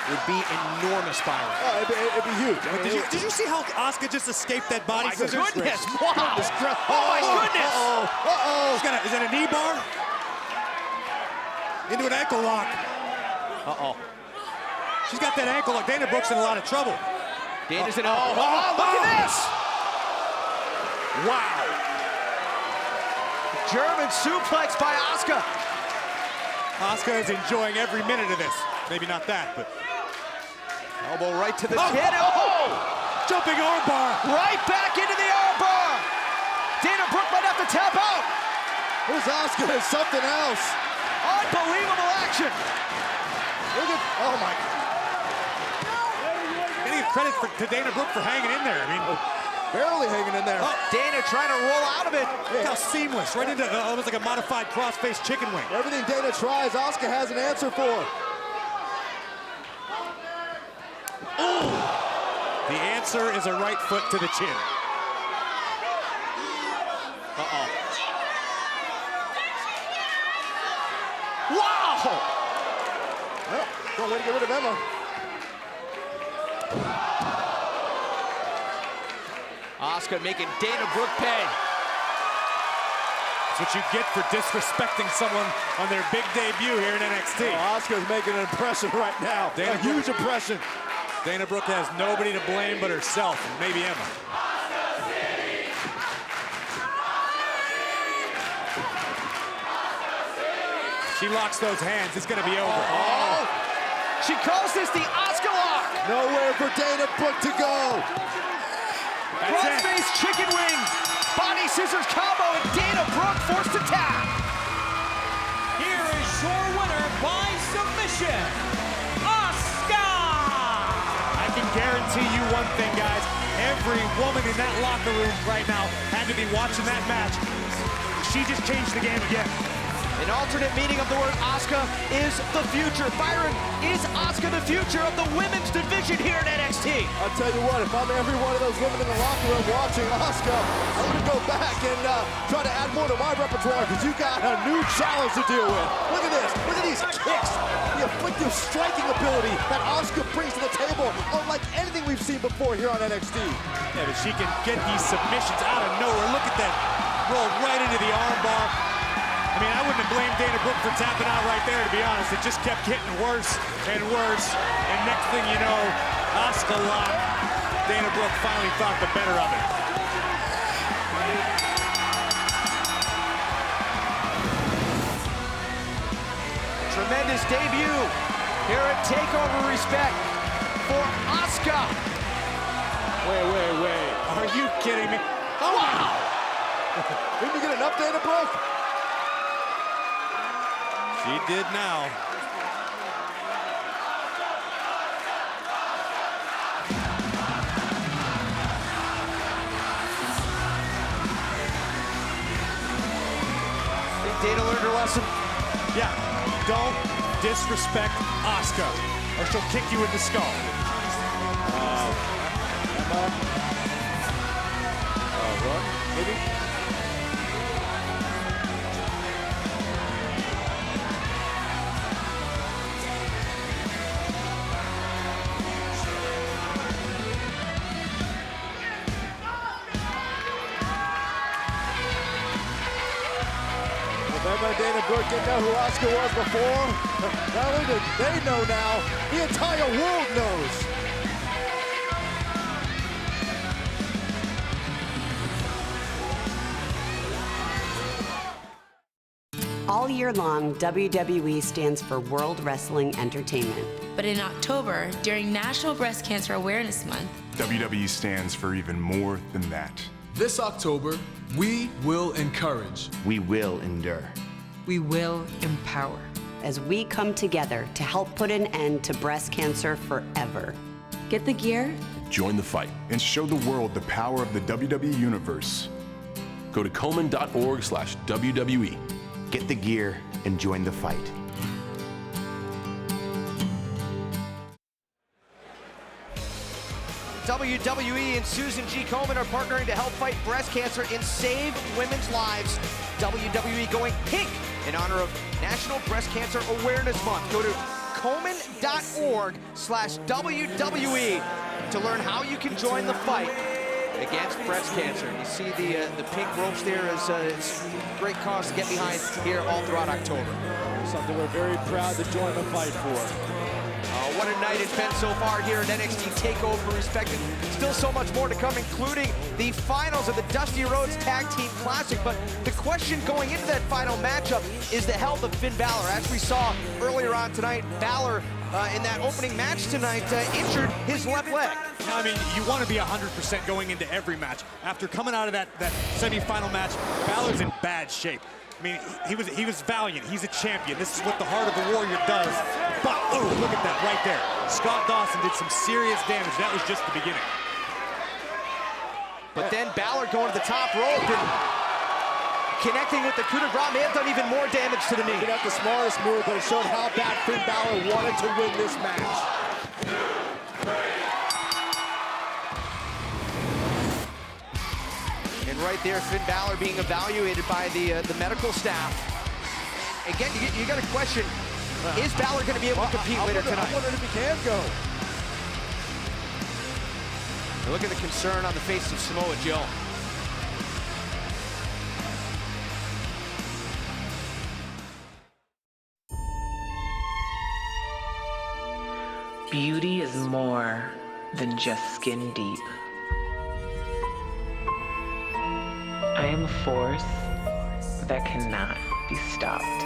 would be enormous, Byron. Oh, it'd be huge. I mean, Did you see how Asuka just escaped that body My scissors? goodness, wow. Oh, my goodness. Uh-oh. Is that a knee bar? Into an ankle lock. She's got that ankle lock. Dana Brooke's in a lot of trouble. Dana's in a... look at this. Wow. German suplex by Asuka. Asuka is enjoying every minute of this. Maybe not that, but... Elbow right to the chin. Oh! Jumping armbar. Right back into the armbar. Dana Brooke might have to tap out. Who's Asuka? Is something else. Unbelievable action. Look at, oh my. Any credit to Dana Brooke for hanging in there. I mean, Barely hanging in there. Dana trying to roll out of it. look how seamless. Right into almost like a modified cross-face chicken wing. Everything Dana tries, Asuka has an answer for. The answer is a right foot to the chin. Wow! Well, one way to get rid of Emma. Asuka making Dana Brooke pay. That's what you get for disrespecting someone on their big debut here in NXT. Oh, Asuka's making an impression right now. A huge impression. Dana Brooke has nobody to blame but herself, and maybe Emma. She locks those hands, it's gonna be over. Oh! She calls this the Asuka lock. Nowhere for Dana Brooke to go. That's it. Cross-face chicken wing. Body scissors combo, and Dana Brooke forced to tap. Here is your winner by submission, Asuka! I can guarantee you one thing, guys. Every woman in that locker room right now had to be watching that match. She just changed the game again. An alternate meaning of the word Asuka is the future. Byron, is Asuka the future of the women's division here at NXT? I'll tell you what, if I'm every one of those women in the locker room watching Asuka, I'm going to go back and try to add more to my repertoire because you got a new challenge to deal with. Look at this. Look at these kicks. The afflictive striking ability that Asuka brings to the table, unlike anything we've seen before here on NXT. Yeah, but she can get these submissions out of nowhere. Look at that. Rolled right into the armbar. I mean, I wouldn't have blamed Dana Brooke for tapping out right there, to be honest. It just kept getting worse and worse. And next thing you know, Asuka lock. Dana Brooke finally thought the better of it. Tremendous debut Here at TakeOver respect for Asuka. Wait. Are you kidding me? Oh, wow! Didn't you get an updated Brooke? She did now. Dana learned her lesson. Yeah, don't disrespect Asuka, or she'll kick you in the skull. Run, maybe? Remember Dana Brooke didn't know who Asuka was before? Not only did they know now, the entire world knows. All year long, WWE stands for World Wrestling Entertainment. But in October, during National Breast Cancer Awareness Month, WWE stands for even more than that. This October, we will encourage. We will endure. we will empower. As we come together to help put an end to breast cancer forever. Get the gear, Join the fight and show the world the power of the WWE Universe. Go to Komen.org/WWE. Get the gear and join the fight. WWE and Susan G. Komen are partnering to help fight breast cancer and save women's lives. WWE going pink in honor of National Breast Cancer Awareness Month. Go to Komen.org/WWE to learn how you can join the fight against breast cancer. You see the pink ropes there as it's a great cause to get behind here all throughout October. Something we're very proud to join the fight for. What a night it's been so far here at NXT TakeOver Respected. Still so much more to come, including the finals of the Dusty Rhodes Tag Team Classic. But the question going into that final matchup is the health of Finn Balor. As we saw earlier on tonight, Balor in that opening match tonight injured his left leg. I mean, you want to be 100% going into every match. After coming out of that semi-final match, Balor's in bad shape. I mean, he was valiant. He's a champion. This is what the heart of the warrior does. But, oh, look at that right there. Scott Dawson did some serious damage. That was just the beginning. But then Balor going to the top rope and connecting with the coup de grace may have done even more damage to the knee. Not the smartest move, but it showed how bad Finn Balor wanted to win this match. And right there, Finn Balor being evaluated by the medical staff. Again, you got to question, is Balor going to be able to compete later tonight? I wonder if he can go. And look at the concern on the face of Samoa Joe. Beauty is more than just skin deep. I am a force that cannot be stopped.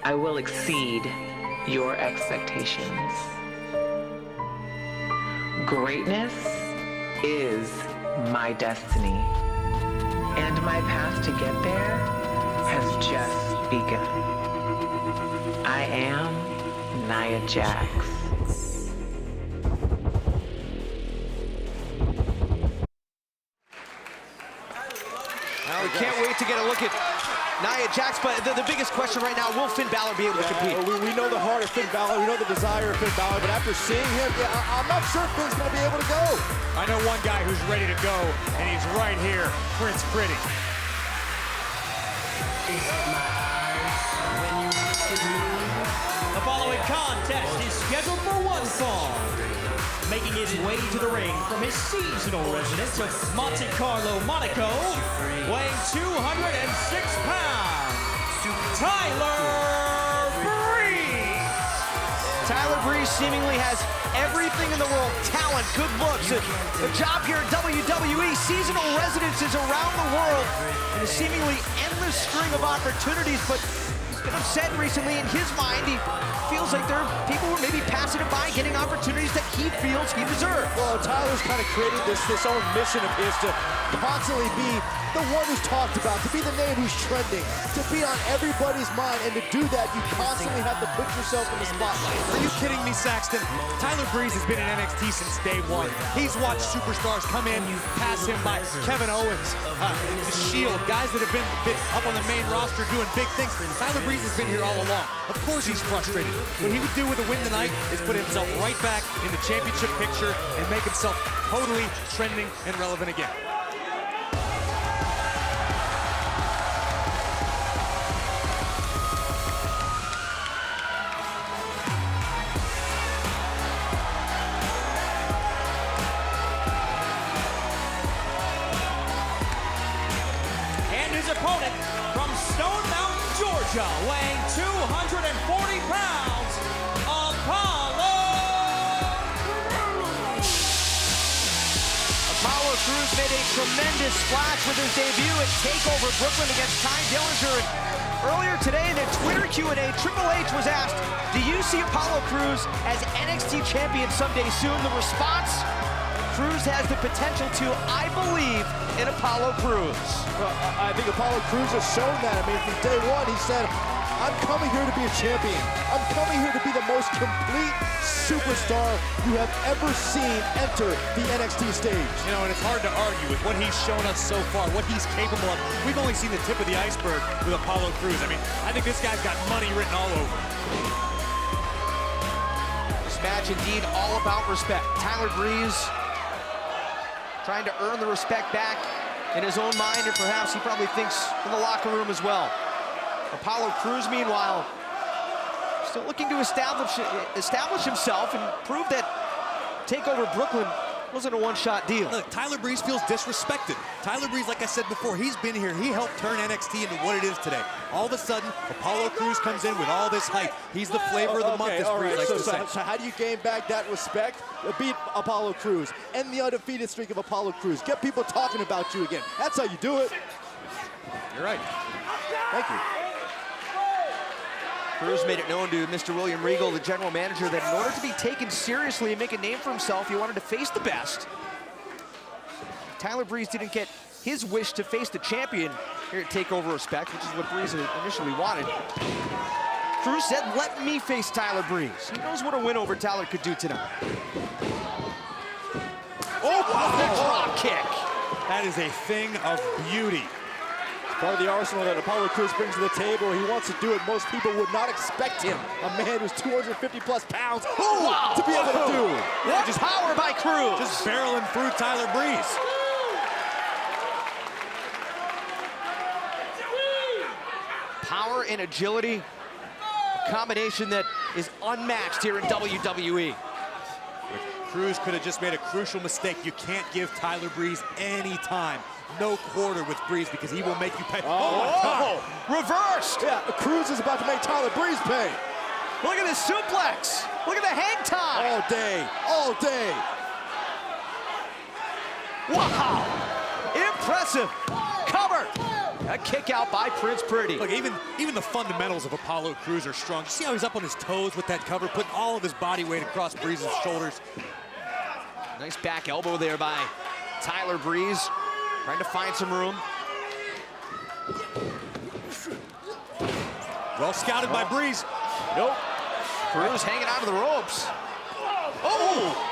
I will exceed your expectations. Greatness is my destiny, and my path to get there has just begun. I am Nia Jax. Now we can't wait to get a look at Nia Jax, but the biggest question right now, will Finn Balor be able to compete? We know the heart of Finn Balor, we know the desire of Finn Balor, but after seeing him, I'm not sure Finn's going to be able to go. I know one guy who's ready to go, and he's right here, Prince Pretty. The following contest is scheduled for one fall. Making his way to the ring from his seasonal residence of Monte Carlo, Monaco, weighing 206 pounds, Tyler Breeze. Tyler Breeze seemingly has everything in the world, talent, good looks, a job here at WWE, seasonal residences around the world, and a seemingly endless string of opportunities, but he's of said recently in his mind, he feels like there are people who are maybe passing him by, getting opportunities that he feels he deserves. Well, Tyler's kind of created this own mission of his to constantly be the one who's talked about, to be the name who's trending, to be on everybody's mind, and to do that, you constantly have to put yourself in the spotlight. Are you kidding me, Saxton? Tyler Breeze has been in NXT since day one. He's watched superstars come in, pass him by. Kevin Owens, The Shield, guys that have been up on the main roster doing big things. Tyler Breeze has been here all along. Of course he's frustrated. What he would do with a win tonight is put himself right back in the championship picture and make himself totally trending and relevant again. Opponent from Stone Mountain, Georgia, weighing 240 pounds, Apollo Crews made a tremendous splash with his debut at TakeOver Brooklyn against Ty Dillinger. And earlier today in a Twitter Q&A, Triple H was asked, do you see Apollo Crews as NXT champion someday soon? The response, Crews has the potential to, I believe, in Apollo Crews. Well, I think Apollo Crews has shown that. I mean, from day one, he said, I'm coming here to be a champion. I'm coming here to be the most complete superstar you have ever seen enter the NXT stage. You know, and it's hard to argue with what he's shown us so far, what he's capable of. We've only seen the tip of the iceberg with Apollo Crews. I mean, I think this guy's got money written all over him. This match indeed all about respect. Tyler Breeze trying to earn the respect back in his own mind, and perhaps he probably thinks in the locker room as well. Apollo Crews, meanwhile, still looking to establish himself and prove that TakeOver Brooklyn wasn't a one-shot deal. Look, Tyler Breeze feels disrespected. Tyler Breeze, like I said before, he's been here. He helped turn NXT into what it is today. All of a sudden, Apollo Crews comes in with all this hype. He's the flavor of the month, as Breeze likes to say. So how do you gain back that respect? Beat Apollo Crews. End the undefeated streak of Apollo Crews. Get people talking about you again. That's how you do it. You're right. Thank you. Crews made it known to Mr. William Regal, the general manager, that in order to be taken seriously and make a name for himself, he wanted to face the best. Tyler Breeze didn't get his wish to face the champion here at TakeOver Respect, which is what Breeze initially wanted. Crews said, let me face Tyler Breeze. He knows what a win over Tyler could do tonight. Oh, drop kick. That is a thing of beauty. Part of the arsenal that Apollo Crews brings to the table. He wants to do it. Most people would not expect him, a man who's 250-plus pounds, to be able to do. What just power by Crews. Just barreling through Tyler Breeze. Power and agility, a combination that is unmatched here in WWE. Crews could have just made a crucial mistake. You can't give Tyler Breeze any time. No quarter with Breeze because he will make you pay. Oh my God. Reversed. Yeah, Crews is about to make Tyler Breeze pay. Look at this suplex. Look at the hang time. All day, all day. Wow. Impressive. Cover. A kick out by Prince Pretty. Look, even the fundamentals of Apollo Crews are strong. You see how he's up on his toes with that cover, putting all of his body weight across Breeze's shoulders. Nice back elbow there by Tyler Breeze. Trying to find some room. Well scouted by Breeze. Nope. Crews hanging out of the ropes. Oh!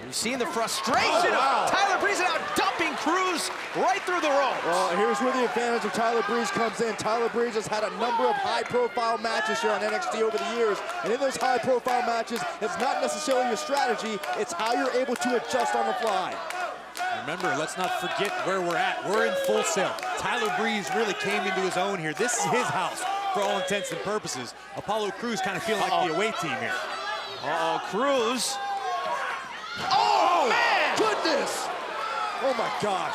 You've seen the frustration of Tyler Breeze now dumping Crews right through the ropes. Well, here's where the advantage of Tyler Breeze comes in. Tyler Breeze has had a number of high-profile matches here on NXT over the years, and in those high-profile matches, it's not necessarily your strategy, it's how you're able to adjust on the fly. Remember, let's not forget where we're at. We're in Full Sail. Tyler Breeze really came into his own here. This is his house for all intents and purposes. Apollo Crews kind of feeling like the away team here. Crews. Oh, man! Goodness! Oh, my gosh.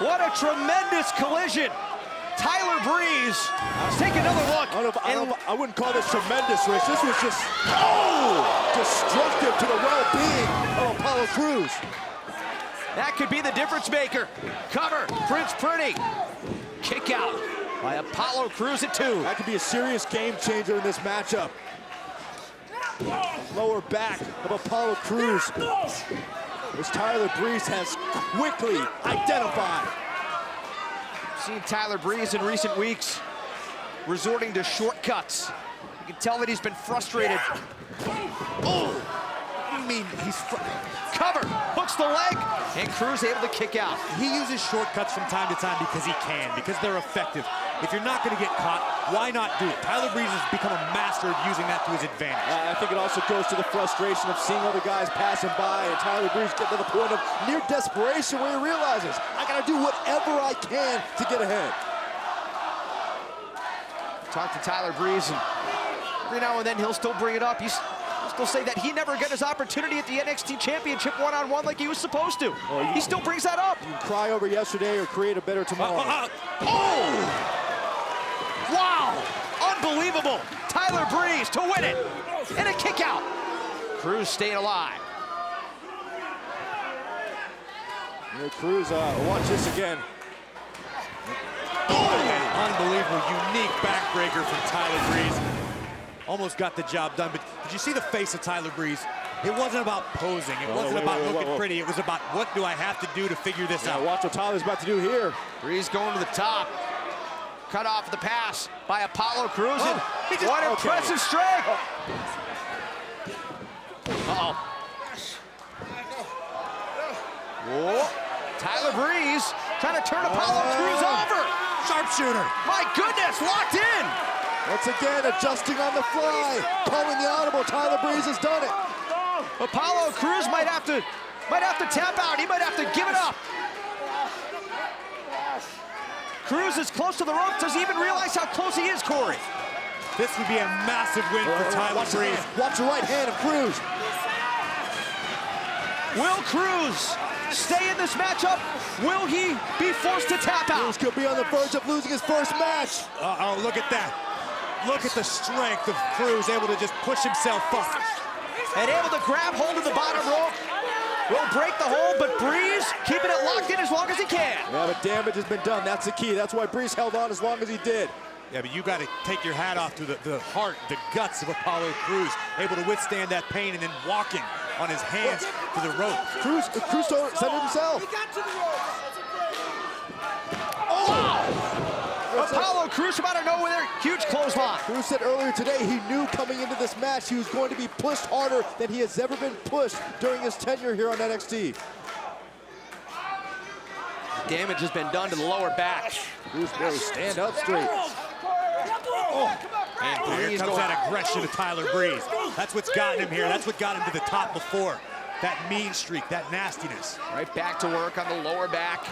What a tremendous collision. Tyler Breeze. Let's take another look. I wouldn't call this tremendous, Rich. This was just, destructive to the well-being of Apollo Crews. That could be the difference maker. Cover, Prince Pretty. Kick out by Apollo Crews at 2. That could be a serious game changer in this matchup. Lower back of Apollo Crews, which Tyler Breeze has quickly identified. Seen Tyler Breeze in recent weeks resorting to shortcuts. You can tell that he's been frustrated. Oh! What do you mean he's cover, hooks the leg, and Crews able to kick out. He uses shortcuts from time to time because he can, because they're effective. If you're not going to get caught, why not do it? Tyler Breeze has become a master of using that to his advantage. I think it also goes to the frustration of seeing other guys passing by, and Tyler Breeze get to the point of near desperation where he realizes, I got to do whatever I can to get ahead. Talk to Tyler Breeze, and every now and then he'll still bring it up. He'll still say that he never got his opportunity at the NXT Championship one-on-one like he was supposed to. He still brings that up. You can cry over yesterday or create a better tomorrow. Oh! Wow! Unbelievable! Tyler Breeze to win it! And a kick out. Crews staying alive. Crews, watch this again. Unbelievable, unique backbreaker from Tyler Breeze. Almost got the job done, but did you see the face of Tyler Breeze? It wasn't about posing. It wasn't about looking pretty. It was about what do I have to do to figure this out. Watch what Tyler's about to do here. Breeze going to the top. Cut off the pass by Apollo Crews. What impressive strike. Uh-oh. Whoa. Tyler Breeze trying to turn Apollo Crews over. Sharpshooter. My goodness, locked in. Once again, adjusting on the fly. Calling the audible. Tyler Breeze has done it. Apollo Crews might have to tap out. He might have to give it up. Crews is close to the rope. Does he even realize how close he is, Corey? This would be a massive win for Tyler Breeze. Watch the right hand of Crews. Will Crews stay in this matchup? Will he be forced to tap out? Crews could be on the verge of losing his first match. Uh-oh, look at that. Look at the strength of Crews, able to just push himself up. And able to grab hold of the bottom rope. Will break the hold, but Breeze keeping it locked in as long as he can. Yeah, but damage has been done. That's the key. That's why Breeze held on as long as he did. Yeah, but you got to take your hat off to the heart, the guts of Apollo Crews, able to withstand that pain and then walking on his hands to the rope. Crews centered himself. He got to the rope. Oh! Wow! Apollo Crews about to nowhere, huge clothesline. Crews said earlier today he knew coming into this match he was going to be pushed harder than he has ever been pushed during his tenure here on NXT. Damage has been done to the lower back. Crews barely stand up straight. And here comes that aggression of Tyler Breeze. That's what's gotten him here. That's what got him to the top before. That mean streak, that nastiness. Right back to work on the lower back.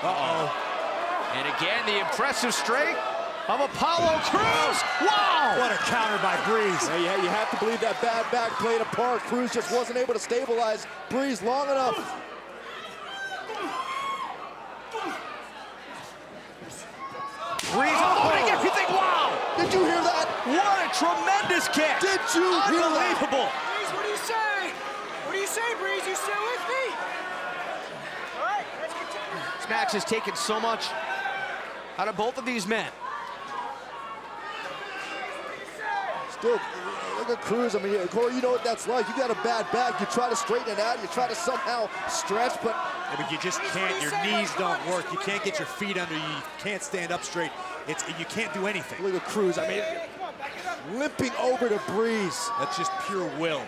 Uh-oh. And again, the impressive strength of Apollo Crews. Wow! What a counter by Breeze. Yeah, you have to believe that bad back played a part. Crews just wasn't able to stabilize Breeze long enough. Breeze holding everything. Wow! Did you hear that? What a tremendous kick! Did you hear that? Unbelievable! Breeze, what do you say? What do you say, Breeze? You still with me? All right, let's continue. This match has taken so much out of both of these men. Still, look at Crews. I mean, Corey, you know what that's like. You got a bad back. You try to straighten it out. You try to somehow stretch, but... Yeah, but you just can't. Your knees don't work. You can't get your feet under you. You can't stand up straight. You can't do anything. Look at Crews. I mean, limping over to Breeze. That's just pure will.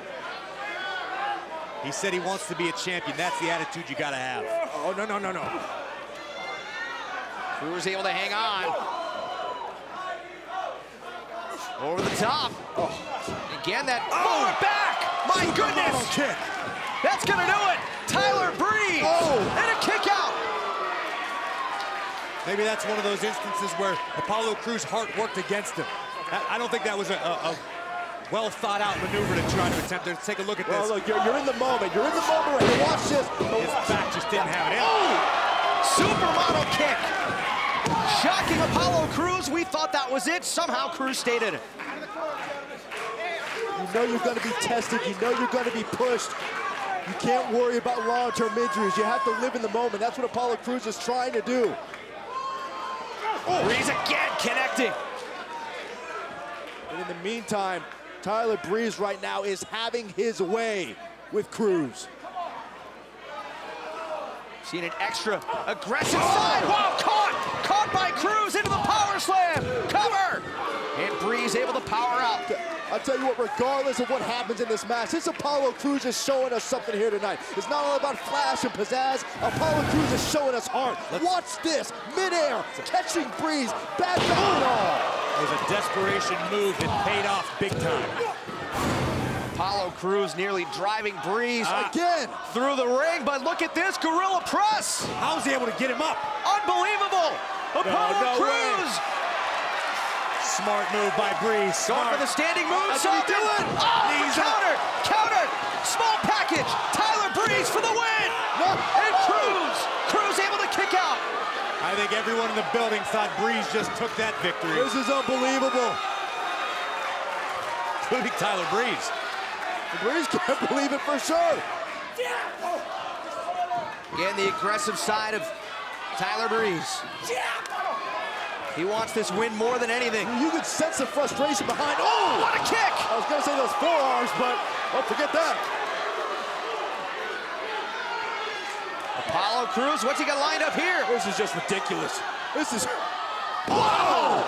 He said he wants to be a champion. That's the attitude you got to have. Oh, no. Crews able to hang on. Over the top. Again, that lower back. My goodness. Kick. That's going to do it. Tyler Breeze. And a kick out. Maybe that's one of those instances where Apollo Crews' heart worked against him. I don't think that was a well thought out maneuver to try to attempt to take a look at this. Well, look, you're in the moment. You're in the moment right here. Watch this. His back just didn't have it in. Supermodel kick. Shocking Apollo Crews. We thought that was it. Somehow Crews stayed in it. You know you're going to be tested. You know you're going to be pushed. You can't worry about long-term injuries. You have to live in the moment. That's what Apollo Crews is trying to do. Oh, Breeze again connecting. And in the meantime, Tyler Breeze right now is having his way with Crews. Seen an extra aggressive side. Wow, caught by Crews into the power slam. Cover. And Breeze able to power out. I'll tell you what, regardless of what happens in this match, this Apollo Crews is showing us something here tonight. It's not all about flash and pizzazz. Apollo Crews is showing us heart. Watch this, midair, catching Breeze, back down and all. It was a desperation move that paid off big time. Apollo Crews nearly driving Breeze again through the ring, but look at this gorilla press. How's he able to get him up? Unbelievable. Apollo Crews. Smart move by Breeze. Going for the standing moonsault. Do it. Oh, counter. Small package. Tyler Breeze for the win. And Crews able to kick out. I think everyone in the building thought Breeze just took that victory. This is unbelievable. Including Tyler Breeze. Breeze can't believe it for sure. Again, the aggressive side of Tyler Breeze. He wants this win more than anything. You could sense the frustration behind. Oh, what a kick! I was gonna say those forearms, but don't forget that. Apollo Crews, what's he got lined up here? This is just ridiculous. This is. Whoa!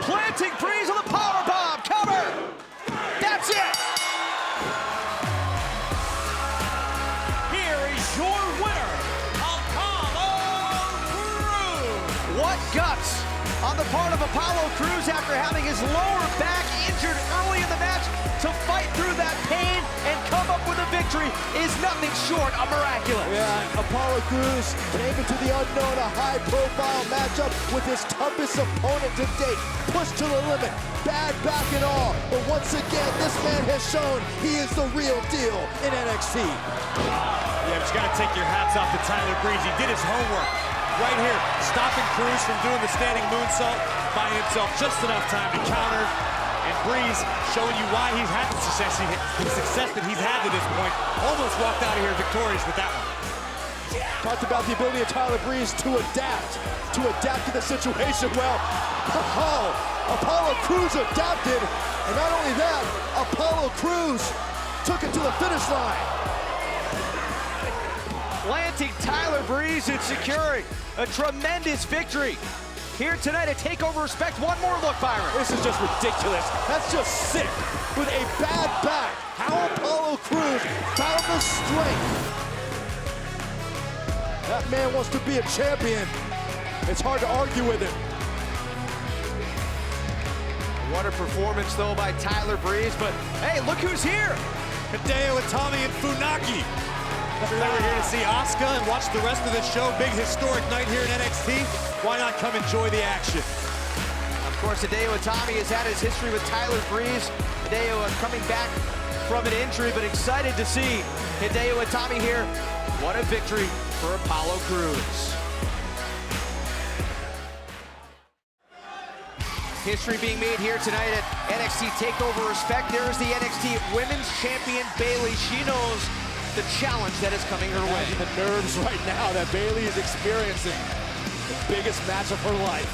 Planting Breeze on the power bomb. Cover. That's it. Here is your winner, Apollo Crews. What guts on the part of Apollo Crews after having his lower back injured early in the match to fight through that pain and come up with a victory is nothing short of miraculous. Yeah, Apollo Crews came into the unknown, a high-profile matchup with his toughest opponent to date. Pushed to the limit, bad back and all. But once again, this man has shown he is the real deal in NXT. Yeah, just gotta take your hats off to Tyler Breeze. He did his homework. Right here, stopping Crews from doing the standing moonsault, finding himself just enough time to counter. And Breeze showing you why he's had the success that he's had to this point. Almost walked out of here victorious with that one. Talked about the ability of Tyler Breeze to adapt to the situation. Well, Apollo Crews adapted, and not only that, Apollo Crews took it to the finish line. Planting Tyler Breeze and securing a tremendous victory here tonight at TakeOver Respect. One more look, Byron. This is just ridiculous. That's just sick. With a bad back, how Apollo Crews found the strength. That man wants to be a champion. It's hard to argue with it. What a performance, though, by Tyler Breeze. But, hey, look who's here. Hideo Itami and Funaki. If you're ever here to see Asuka and watch the rest of the show, big historic night here in NXT, why not come enjoy the action? Of course, Hideo Itami has had his history with Tyler Breeze. Hideo coming back from an injury, but excited to see Hideo Itami here. What a victory for Apollo Crews. History being made here tonight at NXT TakeOver Respect. There is the NXT Women's Champion, Bayley. She knows the challenge that is coming her way. The nerves right now that Bayley is experiencing. The biggest match of her life.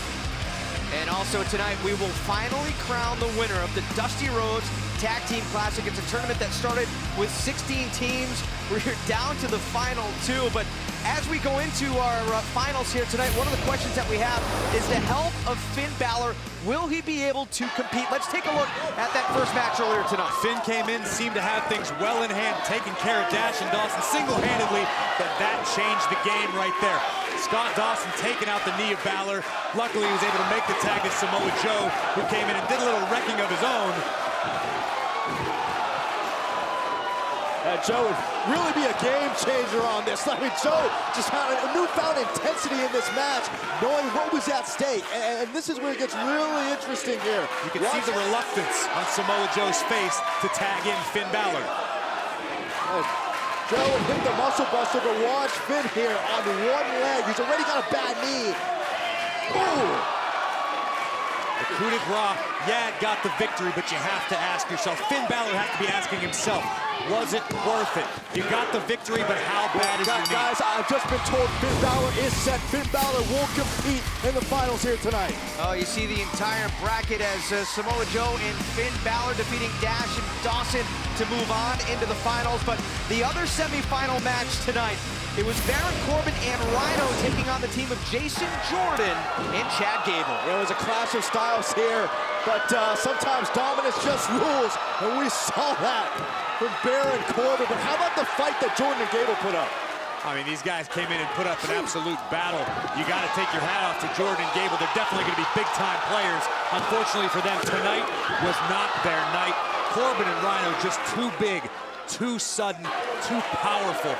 And also tonight, we will finally crown the winner of the Dusty Rhodes Tag Team Classic. It's a tournament that started with 16 teams. We're down to the final 2, but as we go into our finals here tonight, one of the questions that we have is the health of Finn Balor. Will he be able to compete? Let's take a look at that first match earlier tonight. Finn came in, seemed to have things well in hand, taking care of Dash and Dawson single-handedly, but that changed the game right there. Scott Dawson taking out the knee of Balor. Luckily, he was able to make the tag to Samoa Joe, who came in and did a little wrecking of his own. Joe would really be a game changer on this. I mean, Joe just found a newfound intensity in this match, knowing what was at stake. And this is where it gets really interesting here. You can see the reluctance on Samoa Joe's face to tag in Finn Balor. Joe would hit the muscle buster, but watch Finn here on one leg. He's already got a bad knee. Ooh. The coup de grace, yeah, it got the victory, but you have to ask yourself, Finn Balor has to be asking himself, was it worth it? You got the victory, but how bad is your knee? Guys, I've just been told Finn Balor is set. Finn Balor will compete in the finals here tonight. Oh, you see the entire bracket as Samoa Joe and Finn Balor defeating Dash and Dawson to move on into the finals. But the other semifinal match tonight, it was Baron Corbin and Rhino taking on the team of Jason Jordan and Chad Gable. It was a clash of styles here, but sometimes dominance just rules, and we saw that from Baron Corbin. But how about the fight that Jordan and Gable put up? I mean, these guys came in and put up an absolute battle. You got to take your hat off to Jordan and Gable. They're definitely going to be big-time players. Unfortunately for them, tonight was not their night. Corbin and Rhino just too big, too sudden, too powerful.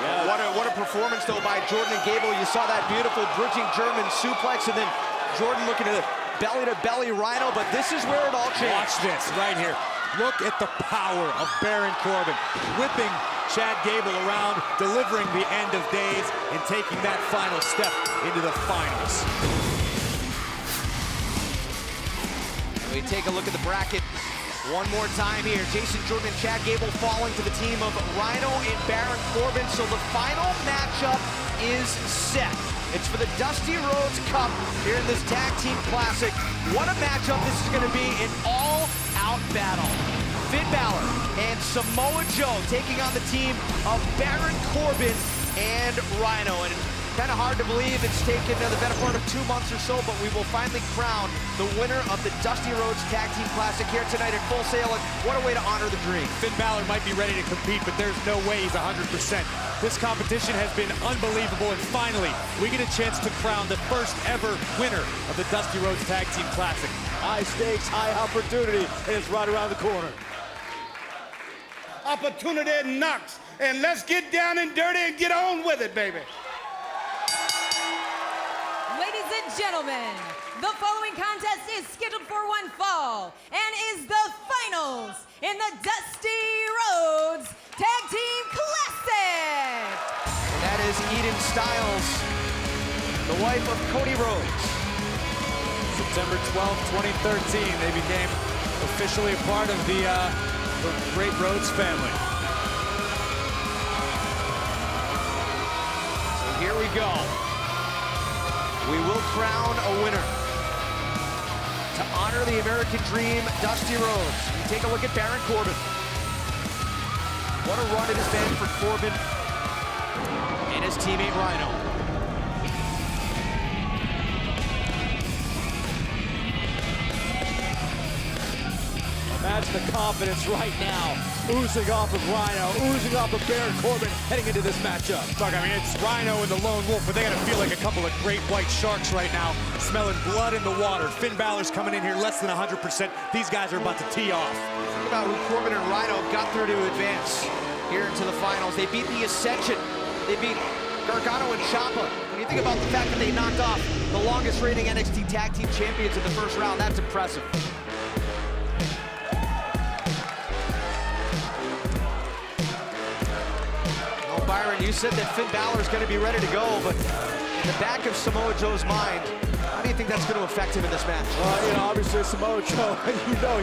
Yeah, what a performance, though, by Jordan and Gable. You saw that beautiful bridging German suplex, and then Jordan looking at a belly-to-belly Rhino, but this is where it all changed. Watch this right here. Look at the power of Baron Corbin, whipping Chad Gable around, delivering the end of days, and taking that final step into the finals. We take a look at the bracket one more time here. Jason Jordan and Chad Gable falling to the team of Rhino and Baron Corbin. So the final matchup is set. It's for the Dusty Rhodes Cup here in this Tag Team Classic. What a matchup this is going to be, an all-out battle. Finn Balor and Samoa Joe taking on the team of Baron Corbin and Rhino. And kind of hard to believe it's taken the better part of 2 months or so, but we will finally crown the winner of the Dusty Rhodes Tag Team Classic here tonight at Full Sail. And what a way to honor the dream. Finn Balor might be ready to compete, but there's no way he's 100%. This competition has been unbelievable, and finally, we get a chance to crown the first ever winner of the Dusty Rhodes Tag Team Classic. High stakes, high opportunity, and it's right around the corner. Opportunity knocks, and let's get down and dirty and get on with it, baby. Ladies and gentlemen, the following contest is scheduled for one fall and is the finals in the Dusty Rhodes Tag Team Classic. And that is Eden Styles, the wife of Cody Rhodes. September 12, 2013, they became officially a part of the great Rhodes family. So here we go. We will crown a winner. To honor the American Dream, Dusty Rhodes. We take a look at Baron Corbin. What a run it has been for Corbin and his teammate Rhino. Imagine the confidence right now, oozing off of Rhino, oozing off of Baron Corbin, heading into this matchup. Look, I mean, it's Rhino and the Lone Wolf, but they gotta feel like a couple of great white sharks right now, smelling blood in the water. Finn Balor's coming in here less than 100%. These guys are about to tee off. Think about who Corbin and Rhino got through to advance here into the finals. They beat the Ascension. They beat Gargano and Ciampa. When you think about the fact that they knocked off the longest reigning NXT Tag Team Champions in the first round, that's impressive. Byron, you said that Finn Balor is going to be ready to go, but in the back of Samoa Joe's mind, how do you think that's going to affect him in this match? Well, obviously Samoa Joe,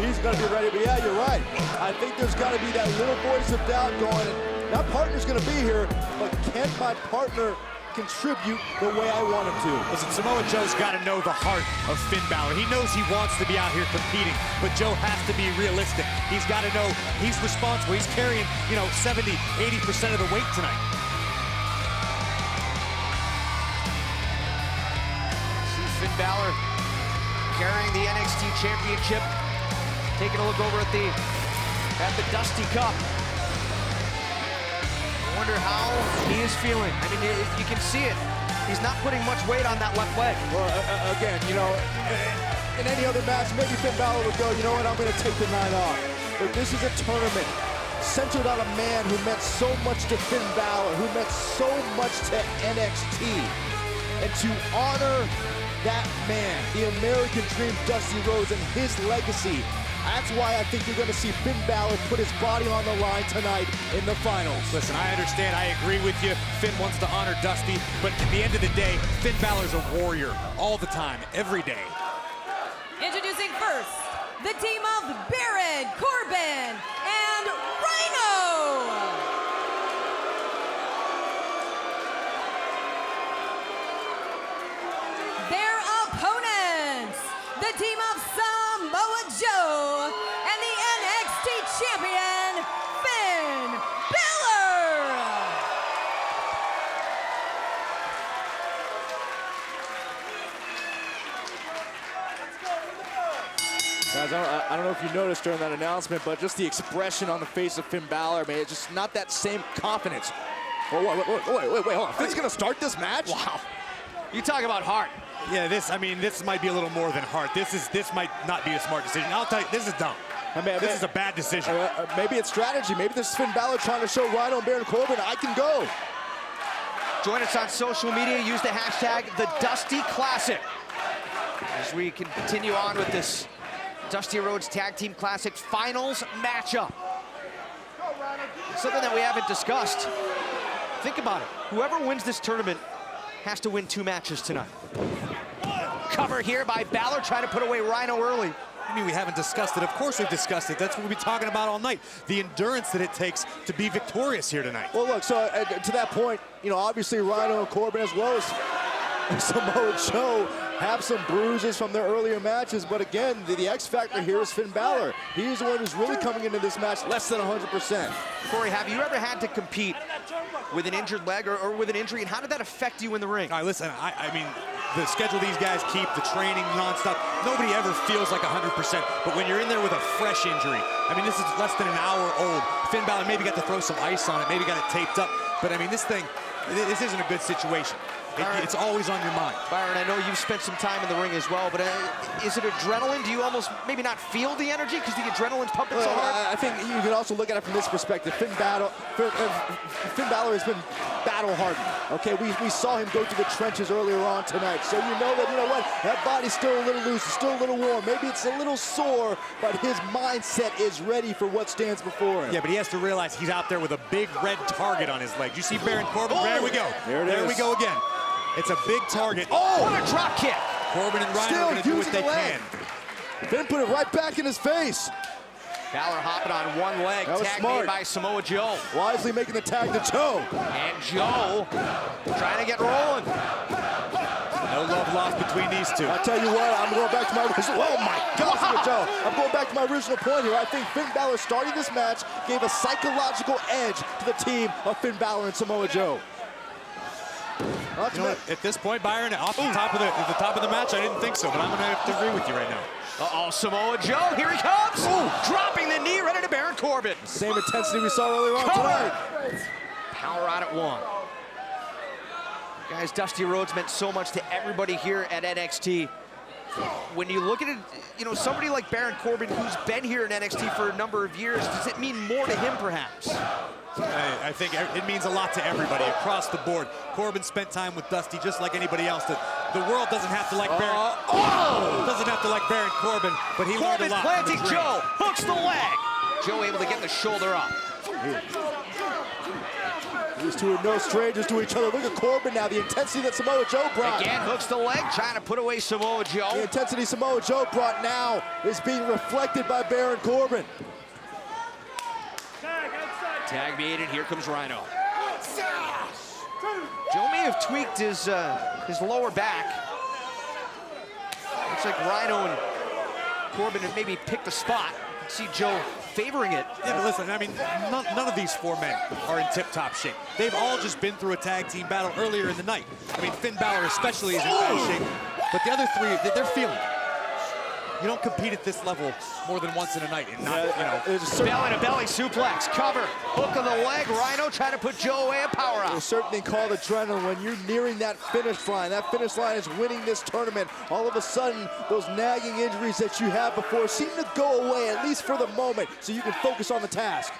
he's going to be ready, but yeah, you're right. I think there's got to be that little voice of doubt going, that partner's going to be here, but can my partner contribute the way I want him to? Listen, Samoa Joe's got to know the heart of Finn Balor. He knows he wants to be out here competing, but Joe has to be realistic. He's got to know he's responsible. He's carrying, 70, 80% of the weight tonight. See Finn Balor carrying the NXT Championship. Taking a look over at the Dusty Cup. I wonder how he is feeling. I mean, you can see it. He's not putting much weight on that left leg. Well, again, in any other match, maybe Finn Balor would go, you know what, I'm going to take the night off. But this is a tournament centered on a man who meant so much to Finn Balor, who meant so much to NXT. And to honor that man, the American Dream, Dusty Rhodes, and his legacy, That's why I think you're going to see Finn Balor put his body on the line tonight in the finals. Listen, I understand. I agree with you. Finn wants to honor Dusty, but at the end of the day, Finn Balor's a warrior all the time, every day. Introducing first, the team of Baron Corbin and Rhino. Their opponents, the team of Samoa Joe and the NXT champion, Finn Balor. Guys, I don't know if you noticed during that announcement, but just the expression on the face of Finn Balor, man, it's just not that same confidence. Oh, wait, hold on. Finn's gonna start this match? Wow. You talk about heart. Yeah, this might be a little more than heart. This might not be a smart decision. I'll tell you, this is dumb. This is a bad decision. Maybe it's strategy. Maybe this is Finn Balor trying to show Rhino and Baron Corbin, I can go. Join us on social media. Use the hashtag #TheDustyClassic as we continue on with this Dusty Rhodes Tag Team Classic Finals matchup. Something that we haven't discussed. Think about it. Whoever wins this tournament has to win 2 matches tonight. Cover here by Balor, trying to put away Rhino early. I mean, we haven't discussed it. Of course we've discussed it. That's what we'll be talking about all night. The endurance that it takes to be victorious here tonight. Well, look, so to that point, you know, obviously Rhino and Corbin as well as Samoa Joe have some bruises from their earlier matches, but again, the X factor here is Finn Balor. He's the one who's really coming into this match less than 100%. Corey, have you ever had to compete with an injured leg or with an injury, and how did that affect you in the ring? All right, listen, I mean, the schedule these guys keep, the training nonstop, nobody ever feels like 100%, but when you're in there with a fresh injury, I mean, this is less than an hour old. Finn Balor maybe got to throw some ice on it, maybe got it taped up, but I mean, this isn't a good situation. It's always on your mind. Byron, I know you've spent some time in the ring as well, but is it adrenaline? Do you almost maybe not feel the energy because the adrenaline's pumping so hard? I think you can also look at it from this perspective. Finn Balor has been battle-hardened. Okay, we saw him go to the trenches earlier on tonight, so you know what, that body's still a little loose, it's still a little warm. Maybe it's a little sore, but his mindset is ready for what stands before him. Yeah, but he has to realize he's out there with a big red target on his leg. You see Baron Corbin? Oh, there we go. There we go again. It's a big target. Oh, what a drop kick. Corbin and Rhino are going to do what they can. Finn put it right back in his face. Balor hopping on one leg, tag made by Samoa Joe. Wisely making the tag to Joe. And Joe trying to get rolling. No love lost between these two. I'll tell you what, I'm going back to my original, oh my gosh, look at Joe. I'm going back to my original point here. I think Finn Balor starting this match gave a psychological edge to the team of Finn Balor and Samoa Joe. You know, at this point, Byron, off the top of the match, I didn't think so, but I'm going to have to agree with you right now. Uh-oh, Samoa Joe, here he comes! Ooh, dropping the knee right into Baron Corbin. Same intensity we saw earlier on tonight. Power out at 1. Guys, Dusty Rhodes meant so much to everybody here at NXT. When you look at it, you know, somebody like Baron Corbin, who's been here in NXT for a number of years, does it mean more to him, perhaps? I think it means a lot to everybody across the board. Corbin spent time with Dusty just like anybody else. The world doesn't have to like Baron. Doesn't have to like Baron Corbin, but he learned a lot. Corbin planting Joe, hooks the leg. Joe able to get the shoulder up. These two are no strangers to each other. Look at Corbin now, the intensity that Samoa Joe brought. Again, hooks the leg, trying to put away Samoa Joe. The intensity Samoa Joe brought now is being reflected by Baron Corbin. Tag made, and here comes Rhino. Joe may have tweaked his lower back. Looks like Rhino and Corbin have maybe picked a spot. See Joe favoring it. Yeah, but listen, I mean, none of these 4 men are in tip-top shape. They've all just been through a tag team battle earlier in the night. I mean, Finn Balor especially is in bad shape, but the other 3, they're feeling it. You don't compete at this level more than once in a night and not, belly suplex, cover, hook of the leg, Rhino trying to put Joe away, a power out. There's certainly called adrenaline when you're nearing that finish line. That finish line is winning this tournament. All of a sudden, those nagging injuries that you had before seem to go away, at least for the moment, so you can focus on the task.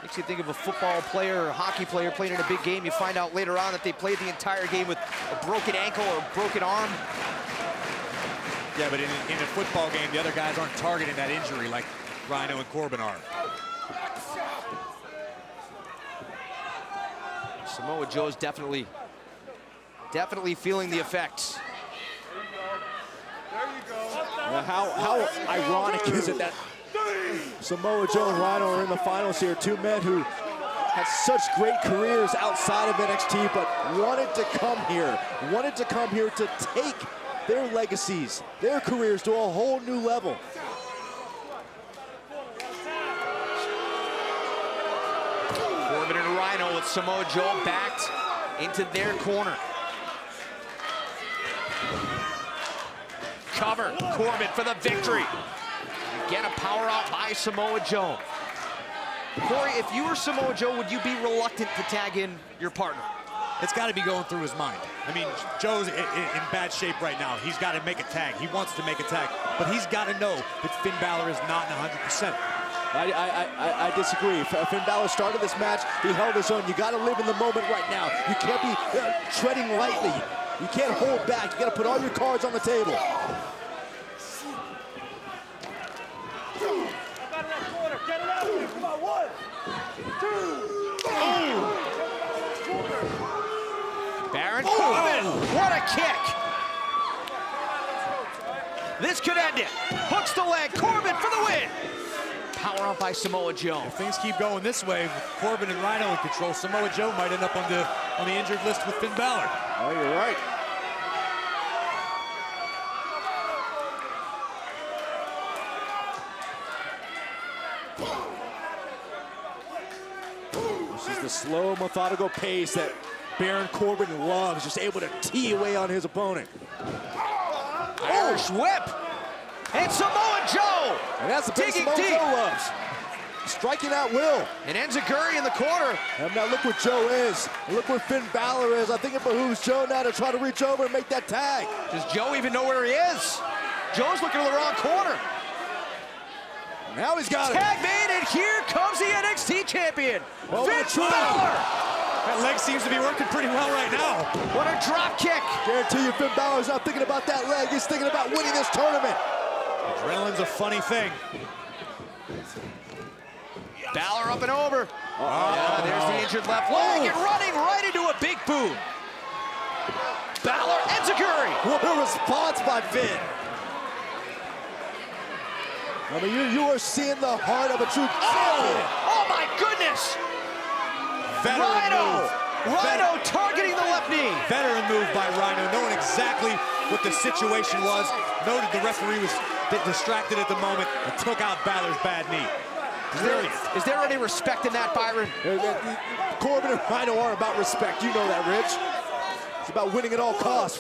Makes you think of a football player or a hockey player playing in a big game. You find out later on that they played the entire game with a broken ankle or a broken arm. Yeah, but in a football game, the other guys aren't targeting that injury like Rhino and Corbin are. Samoa Joe's definitely feeling the effects. How ironic is it that Samoa Joe and Rhino are in the finals here? Two men who had such great careers outside of NXT, but wanted to come here to take their legacies, their careers to a whole new level. Corbin and Rhino with Samoa Joe backed into their corner. Cover, Corbin for the victory. Again, a power out by Samoa Joe. Corey, if you were Samoa Joe, would you be reluctant to tag in your partner? It's got to be going through his mind. I mean, Joe's in bad shape right now. He's got to make a tag. He wants to make a tag, but he's got to know that Finn Balor is not 100%. I disagree. Finn Balor started this match. He held his own. You got to live in the moment right now. You can't be treading lightly. You can't hold back. You got to put all your cards on the table. Baron Corbin, what a kick! This could end it. Hooks the leg, Corbin for the win. Power out by Samoa Joe. If things keep going this way, with Corbin and Rhino in control, Samoa Joe might end up on the injured list with Finn Balor. Oh, you're right. This is the slow, methodical pace that Baron Corbin loves, just able to tee away on his opponent. Irish whip. And Samoa Joe. And that's the pace digging Samoa deep. Joe loves. Striking at will. And Enziguri in the corner. And now look where Joe is. Look where Finn Balor is. I think it behooves Joe now to try to reach over and make that tag. Does Joe even know where he is? Joe's looking to the wrong corner. Now he's got it. Tag made, and here comes the NXT champion, Finn Balor. That leg seems to be working pretty well right now. What a drop kick. Guarantee you Finn Balor's not thinking about that leg. He's thinking about winning this tournament. Adrenaline's a funny thing. Balor up and over. Yeah, there's the injured left leg and running right into a big boot. Balor, Enziguri. What a response by Finn. I mean, you are seeing the heart of a true champion. Oh my goodness. Rhino targeting the left knee. Veteran move by Rhino, knowing exactly what the situation was. Noted the referee was distracted at the moment and took out Balor's bad knee. Is there any respect in that, Byron? Corbin and Rhino are about respect. You know that, Rich. It's about winning at all costs.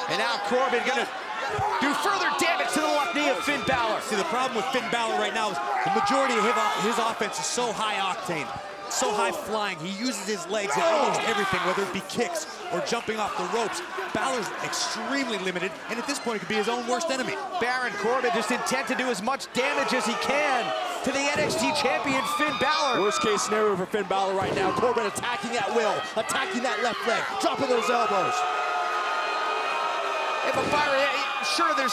And now Corbin gonna do further damage to the left knee of Finn Balor. See, the problem with Finn Balor right now is the majority of his offense is so high octane, so high flying. He uses his legs in almost everything, whether it be kicks or jumping off the ropes. Balor's extremely limited, and at this point, it could be his own worst enemy. Baron Corbin just intent to do as much damage as he can to the NXT champion, Finn Balor. Worst case scenario for Finn Balor right now. Corbin attacking at will, attacking that left leg, dropping those elbows. If a Byron, sure, there's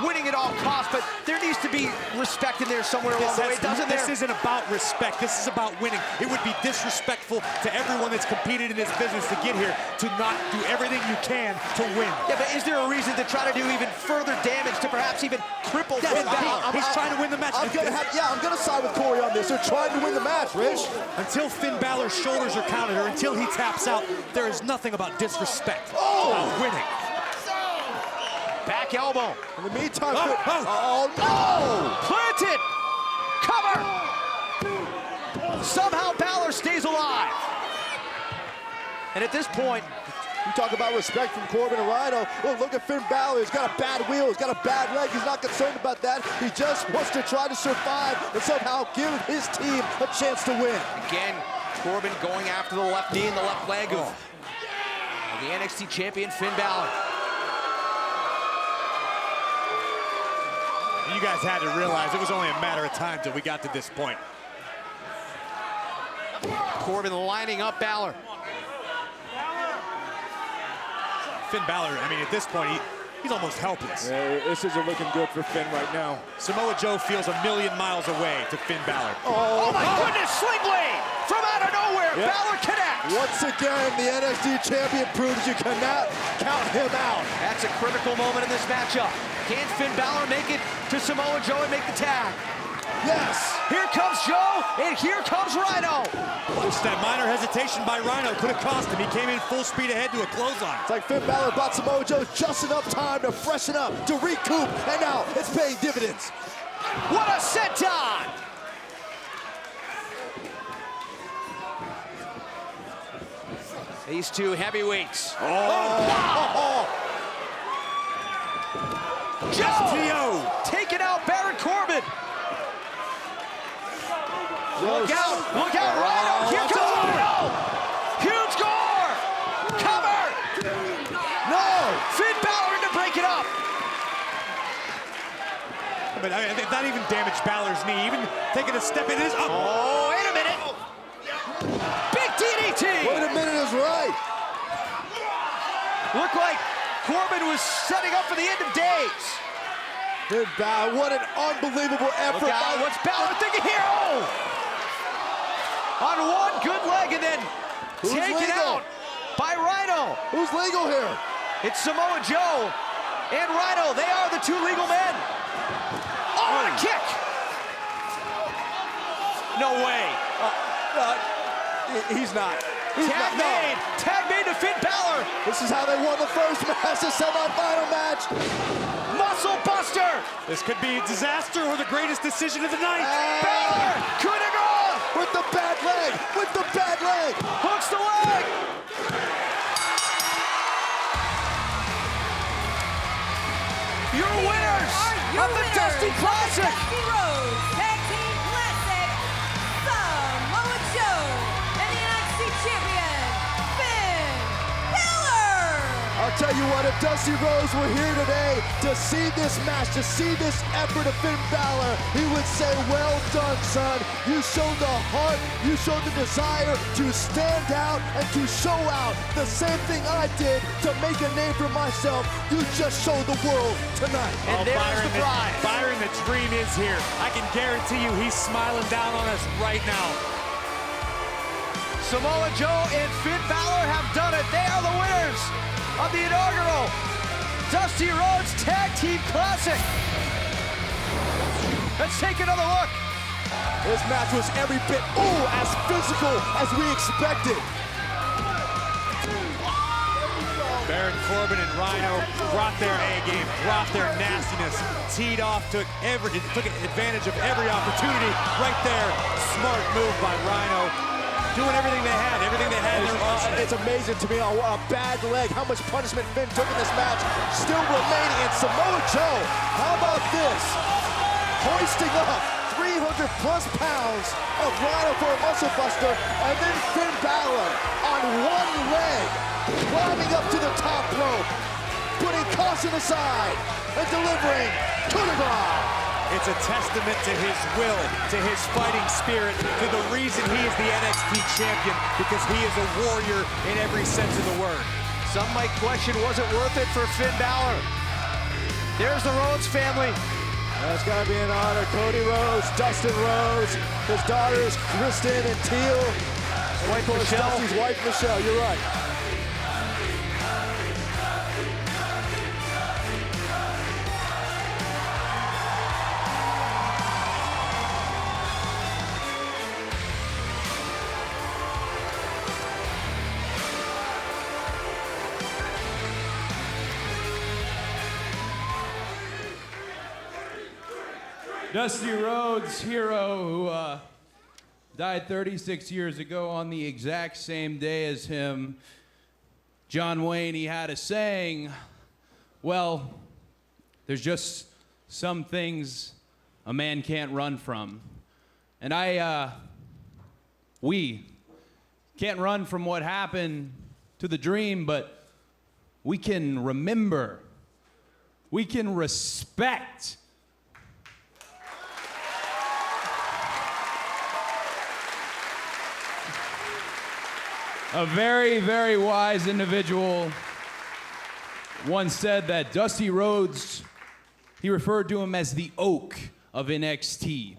winning at all costs, but there needs to be respect in there somewhere along the way, doesn't there? This isn't about respect. This is about winning. It would be disrespectful to everyone that's competed in this business to get here to not do everything you can to win. Yeah, but is there a reason to try to do even further damage to perhaps even cripple Finn Balor? He's trying to win the match. I'm gonna side with Corey on this. They're trying to win the match, Rich. Until Finn Balor's shoulders are counted or until he taps out, there is nothing about disrespect. About winning. Back elbow. In the meantime, oh no! Planted! Cover! Somehow Balor stays alive. And at this point, you talk about respect from Corbin and Rhino. Oh, look at Finn Balor. He's got a bad wheel. He's got a bad leg. He's not concerned about that. He just wants to try to survive and somehow give his team a chance to win. Again, Corbin going after the left knee and the left leg of the NXT champion, Finn Balor. You guys had to realize it was only a matter of time till we got to this point. Corbin lining up Balor. Finn Balor, I mean, at this point, He's almost helpless. This isn't looking good for Finn right now. Samoa Joe feels a million miles away to Finn Balor. Oh my goodness, sling blade from out of nowhere. Yep. Balor connects. Once again, the NXT champion proves you cannot count him out. That's a critical moment in this matchup. Can Finn Balor make it to Samoa Joe and make the tag? Yes. Here comes Joe, and here comes Rhino. Just that minor hesitation by Rhino could have cost him. He came in full speed ahead to a clothesline. It's like Finn Balor bought Samoa Joe just enough time to freshen up, to recoup, and now it's paying dividends. What a senton! These two heavyweights. Oh, wow! Joe STO. taking out Baron Corbin. Look out, Rhino! Here comes Rhino! Huge gore! Cover! No! Finn Balor in to break it up! But I mean, not even damaged Balor's knee, even taking a step in his... Oh, wait a minute! Big DDT! Wait a minute is right. Looked like Corbin was setting up for the end of days. Finn Balor, what an unbelievable effort. Look out, what's Balor thinking here? Oh! On one good leg and then taken out by Rhino. Who's legal here? It's Samoa Joe and Rhino. They are the two legal men. Oh, what a kick! No way. He's not. Tag made to Finn Balor. This is how they won the first match, the semi-final match. Muscle Buster. This could be a disaster or the greatest decision of the night. Balor could have gone. With the bad leg, Hooks the leg. Your winners of the Dusty Classic. Dusty Rhodes Tag Team Classic, Samoa Joe and the NXT champion, Finn Balor. I'll tell you what, if Dusty Rhodes were here today to see this match, to see this effort of Finn Balor, he would say, well done, son. You showed the heart, you showed the desire to stand out and to show out. The same thing I did to make a name for myself. You just showed the world tonight. And there's the prize. Byron, the dream is here. I can guarantee you he's smiling down on us right now. Samoa Joe and Finn Balor have done it. They are the winners of the inaugural Dusty Rhodes Tag Team Classic. Let's take another look. This match was every bit, as physical as we expected. Baron Corbin and Rhino brought their A-game, brought their nastiness, teed off, took advantage of every opportunity. Right there, smart move by Rhino. Doing everything they had in their arsenal. It's amazing to me, a bad leg, how much punishment Finn took in this match, still remaining. And Samoa Joe, how about this? Hoisting up 300 plus pounds of Rhino for a muscle buster, and then Finn Balor on one leg, climbing up to the top rope, putting caution aside, and delivering coup de grace. It's a testament to his will, to his fighting spirit, to the reason he is the NXT champion, because he is a warrior in every sense of the word. Some might question, was it worth it for Finn Balor? There's the Rhodes family. That's got to be an honor. Cody Rhodes, Dustin Rhodes, his daughters Kristen and Teal. Wife Michelle. Dusty's wife Michelle, you're right. Dusty Rhodes, hero who died 36 years ago on the exact same day as him. John Wayne, he had a saying, well, there's just some things a man can't run from. And we can't run from what happened to the dream, but we can remember, we can respect a very, very wise individual once said that Dusty Rhodes, he referred to him as the Oak of NXT.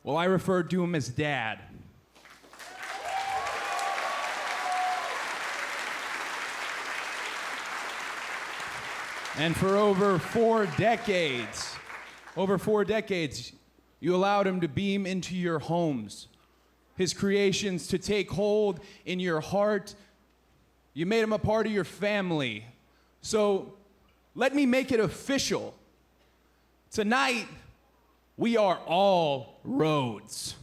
Well, I referred to him as Dad. And for over 4 decades, you allowed him to beam into your homes, his creations to take hold in your heart. You made him a part of your family. So let me make it official. Tonight, we are all Rhodes.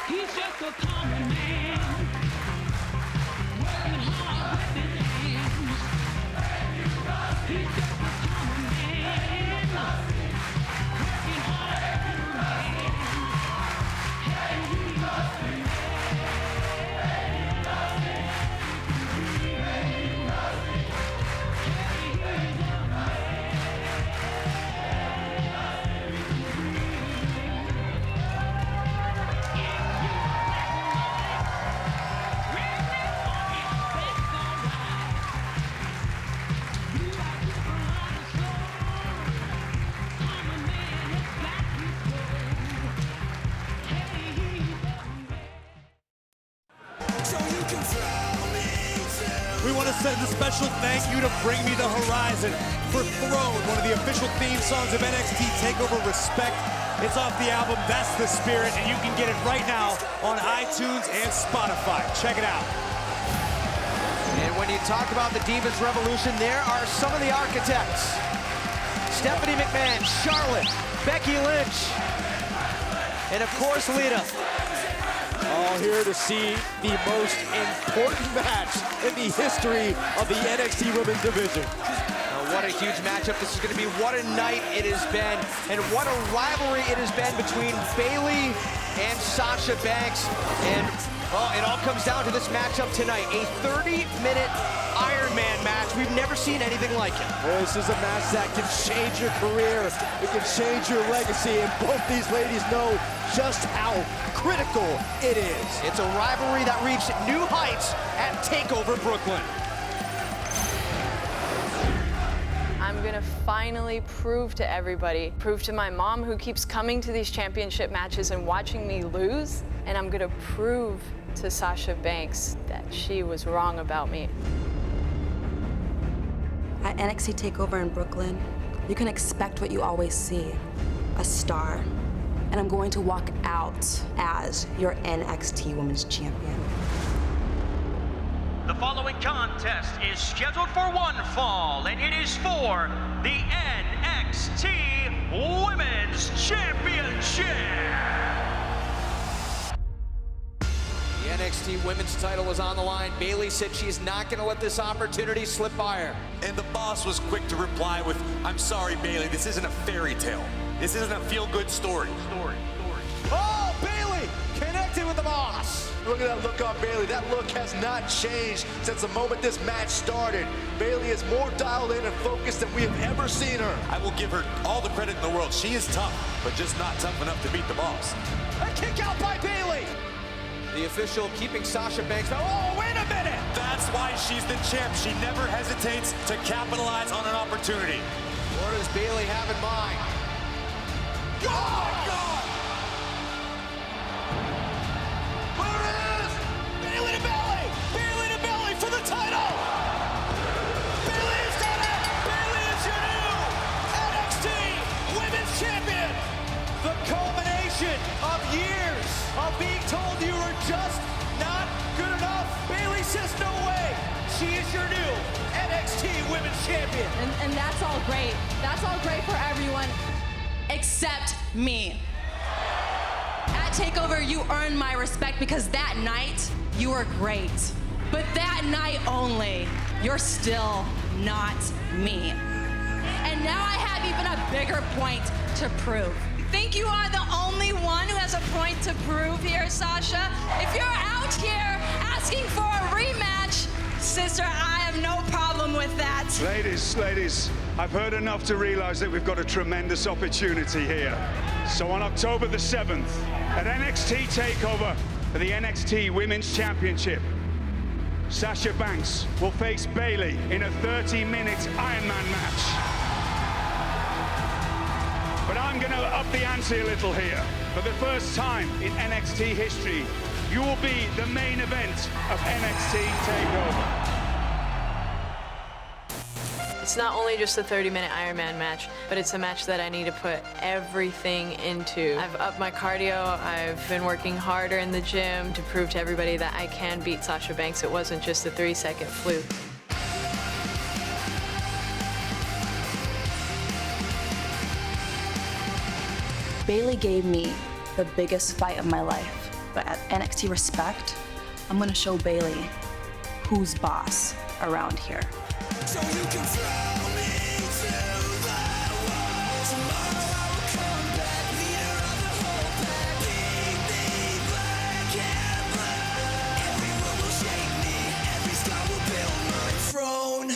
He's just a common man, working hard with his hands. He's just a common man, working hard with his hands. Hey, he's just a We want to send a special thank you to Bring Me the Horizon for Throne, one of the official theme songs of NXT TakeOver Respect. It's off the album That's the Spirit, and you can get it right now on iTunes and Spotify. Check it out. And when you talk about the Divas Revolution, there are some of the architects. Stephanie McMahon, Charlotte, Becky Lynch, and of course Lita. All here to see the most important match in the history of the NXT Women's Division. What a huge matchup this is going to be. What a night it has been, and what a rivalry it has been between Bayley and Sasha Banks. And well, it all comes down to this matchup tonight. A 30-minute Iron Man match. We've never seen anything like it. This is a match that can change your career. It can change your legacy, and both these ladies know just how critical it is. It's a rivalry that reached new heights at TakeOver Brooklyn. I'm gonna finally prove to everybody, prove to my mom who keeps coming to these championship matches and watching me lose, and I'm gonna prove to Sasha Banks that she was wrong about me. At NXT TakeOver in Brooklyn, you can expect what you always see, a star. And I'm going to walk out as your NXT Women's Champion. The following contest is scheduled for one fall, and it is for the NXT Women's Championship. The NXT Women's title is on the line. Bayley said she's not going to let this opportunity slip by her. And the boss was quick to reply with, "I'm sorry, Bayley, this isn't a fairy tale. This isn't a feel-good story." Oh, Bayley connected with the boss. Look at that look on Bayley. That look has not changed since the moment this match started. Bayley is more dialed in and focused than we have ever seen her. I will give her all the credit in the world. She is tough, but just not tough enough to beat the boss. A kick out by Bayley. The official keeping Sasha Banks. Oh, wait a minute. That's why she's the champ. She never hesitates to capitalize on an opportunity. What does Bayley have in mind? Oh, my God! There it is! Bayley to belly! Bayley to belly for the title! Bayley has done it! Bayley is your new NXT Women's Champion! The culmination of years of being told you were just not good enough. Bayley says no way. She is your new NXT Women's Champion. And that's all great. That's all great for everyone. Except me. At TakeOver, you earned my respect because that night, you were great. But that night only, you're still not me. And now I have even a bigger point to prove. Think think you are the only one who has a point to prove here, Sasha. If you're out here asking for a rematch, sister, I have no problem with that. Ladies, I've heard enough to realize that we've got a tremendous opportunity here. So on October the 7th, at NXT TakeOver for the NXT Women's Championship, Sasha Banks will face Bayley in a 30-minute Iron Man match. But I'm going to up the ante a little here. For the first time in NXT history, you will be the main event of NXT TakeOver. It's not only just a 30-minute Iron Man match, but it's a match that I need to put everything into. I've upped my cardio, I've been working harder in the gym to prove to everybody that I can beat Sasha Banks. It wasn't just a 3-second fluke. Bayley gave me the biggest fight of my life, but at NXT Respect, I'm gonna show Bayley who's boss around here. So you can throw me to the wall. Tomorrow I will come back, leader of the whole pack. Beat me black and blue. Everyone will shake me, every star will build my throne.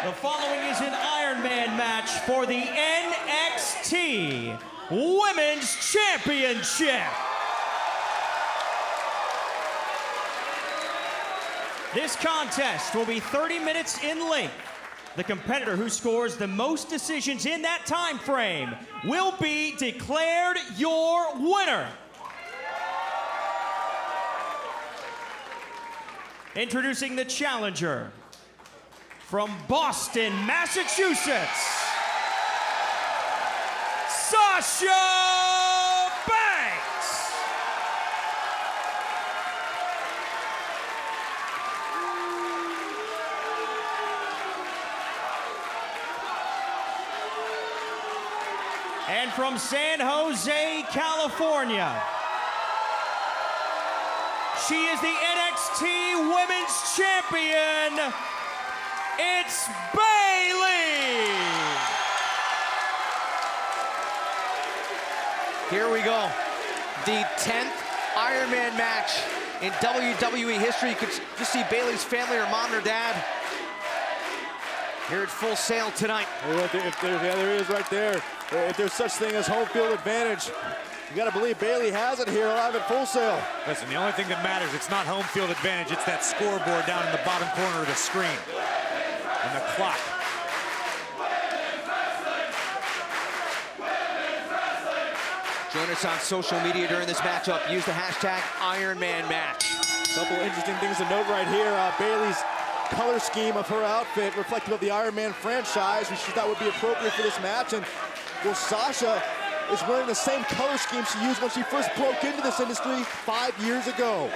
The following is an Iron Man match for the NXT Women's Championship. This contest will be 30 minutes in length. The competitor who scores the most decisions in that time frame will be declared your winner. Introducing the challenger from Boston, Massachusetts, Sasha Banks. And from San Jose, California, she is the NXT Women's Champion. It's Bayley. Here we go. The 10th Iron Man match in WWE history. You could just see Bayley's family, her mom and her dad, here at Full Sail tonight. There he is right there. If there's such thing as home field advantage, you gotta believe Bayley has it here live at Full Sail. Listen, the only thing that matters, it's not home field advantage, it's that scoreboard down in the bottom corner of the screen. And the clock. Join us on social media during this matchup. Use the hashtag IronManMatch. Couple interesting things to note right here. Bayley's color scheme of her outfit reflective of the Iron Man franchise, which she thought would be appropriate for this match. And well, Sasha is wearing the same color scheme she used when she first broke into this industry 5 years ago.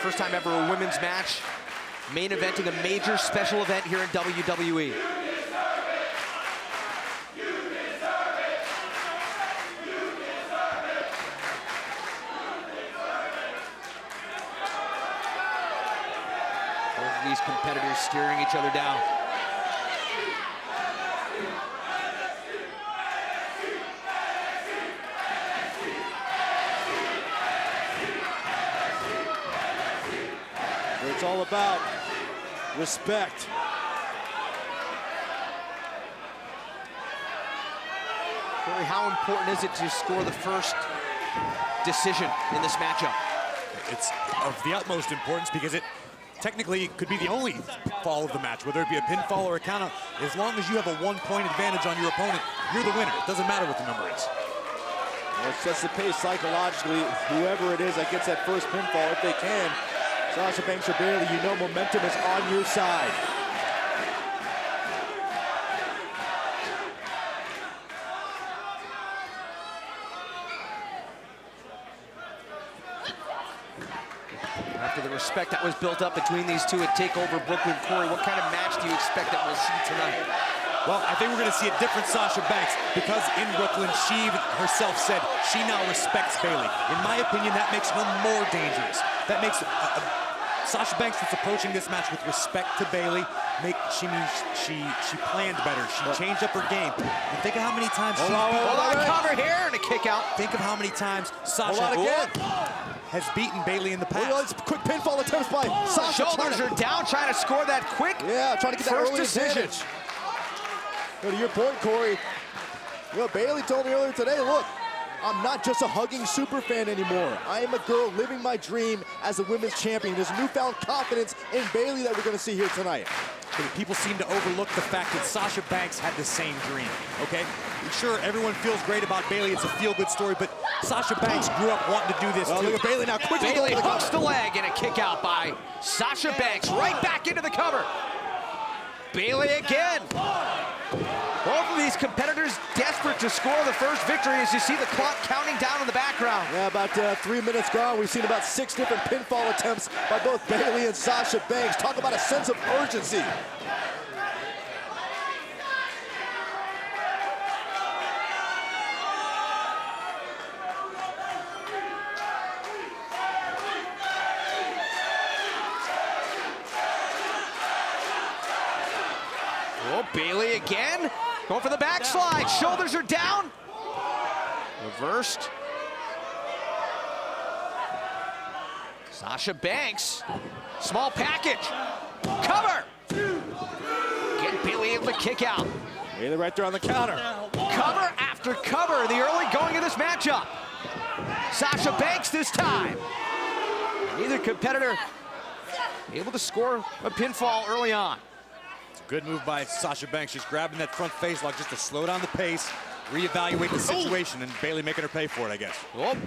First time ever a women's match, main eventing a major special event here in WWE. Both of these competitors staring each other down. It's all about respect. Corey, how important is it to score the first decision in this matchup? It's of the utmost importance because it technically could be the only fall of the match, whether it be a pinfall or a countout. As long as you have a 1-point advantage on your opponent, you're the winner. It doesn't matter what the number is. Well, it sets the pace psychologically. Whoever it is that gets that first pinfall, if they can, Sasha Banks or Bayley, you know momentum is on your side. After the respect that was built up between these two at TakeOver Brooklyn, Corey, what kind of match do you expect that we'll see tonight? Well, I think we're going to see a different Sasha Banks because in Brooklyn, she herself said she now respects Bayley. In my opinion, that makes her more dangerous. That makes Sasha Banks that's approaching this match with respect to Bayley. She planned better. She changed up her game. And think of how many times Hold on, cover here and a kick out. Think of how many times Sasha has beaten Bayley in the past. Quick pinfall attempts by Sasha. Shoulders are down, trying to score that quick. Yeah, trying to get that first early decision. advantage. Well, to your point, Corey, Bayley told me earlier today, look, I'm not just a hugging super fan anymore. I am a girl living my dream as a women's champion. There's newfound confidence in Bayley that we're going to see here tonight. People seem to overlook the fact that Sasha Banks had the same dream, okay? Sure, everyone feels great about Bayley. It's a feel-good story, but Sasha Banks grew up wanting to do this too. Look at Bayley now. Quickly Bayley hooks the leg and a kick out by Sasha Banks. Right back into the cover. Bayley again. Both of these competitors desperate to score the first victory as you see the clock counting down in the background. Yeah, about 3 minutes gone. We've seen about 6 different pinfall attempts by both Bayley and Sasha Banks. Talk about a sense of urgency. Oh, Bayley again. Going for the backslide. Shoulders are down. Reversed. Sasha Banks, small package, cover. Get Bayley able to kick out. Bayley right there on the counter. Cover after cover in the early going of this matchup. Sasha Banks this time. Neither competitor able to score a pinfall early on. It's a good move by Sasha Banks. She's grabbing that front face lock just to slow down the pace, reevaluate the situation, and Bayley making her pay for it, I guess. Oh,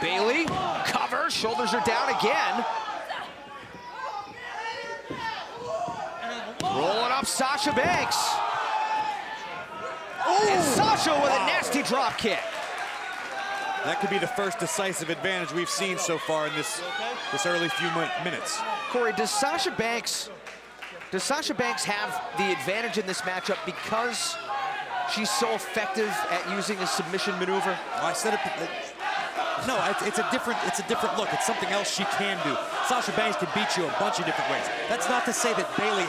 Bayley, cover, shoulders are down again. Rolling up Sasha Banks. And Sasha with a nasty drop kick. That could be the first decisive advantage we've seen so far in this early few minutes. Corey, does Sasha Banks have the advantage in this matchup because she's so effective at using a submission maneuver? I said it. No, it's a different look. It's something else she can do. Sasha Banks can beat you a bunch of different ways. That's not to say that Bayley.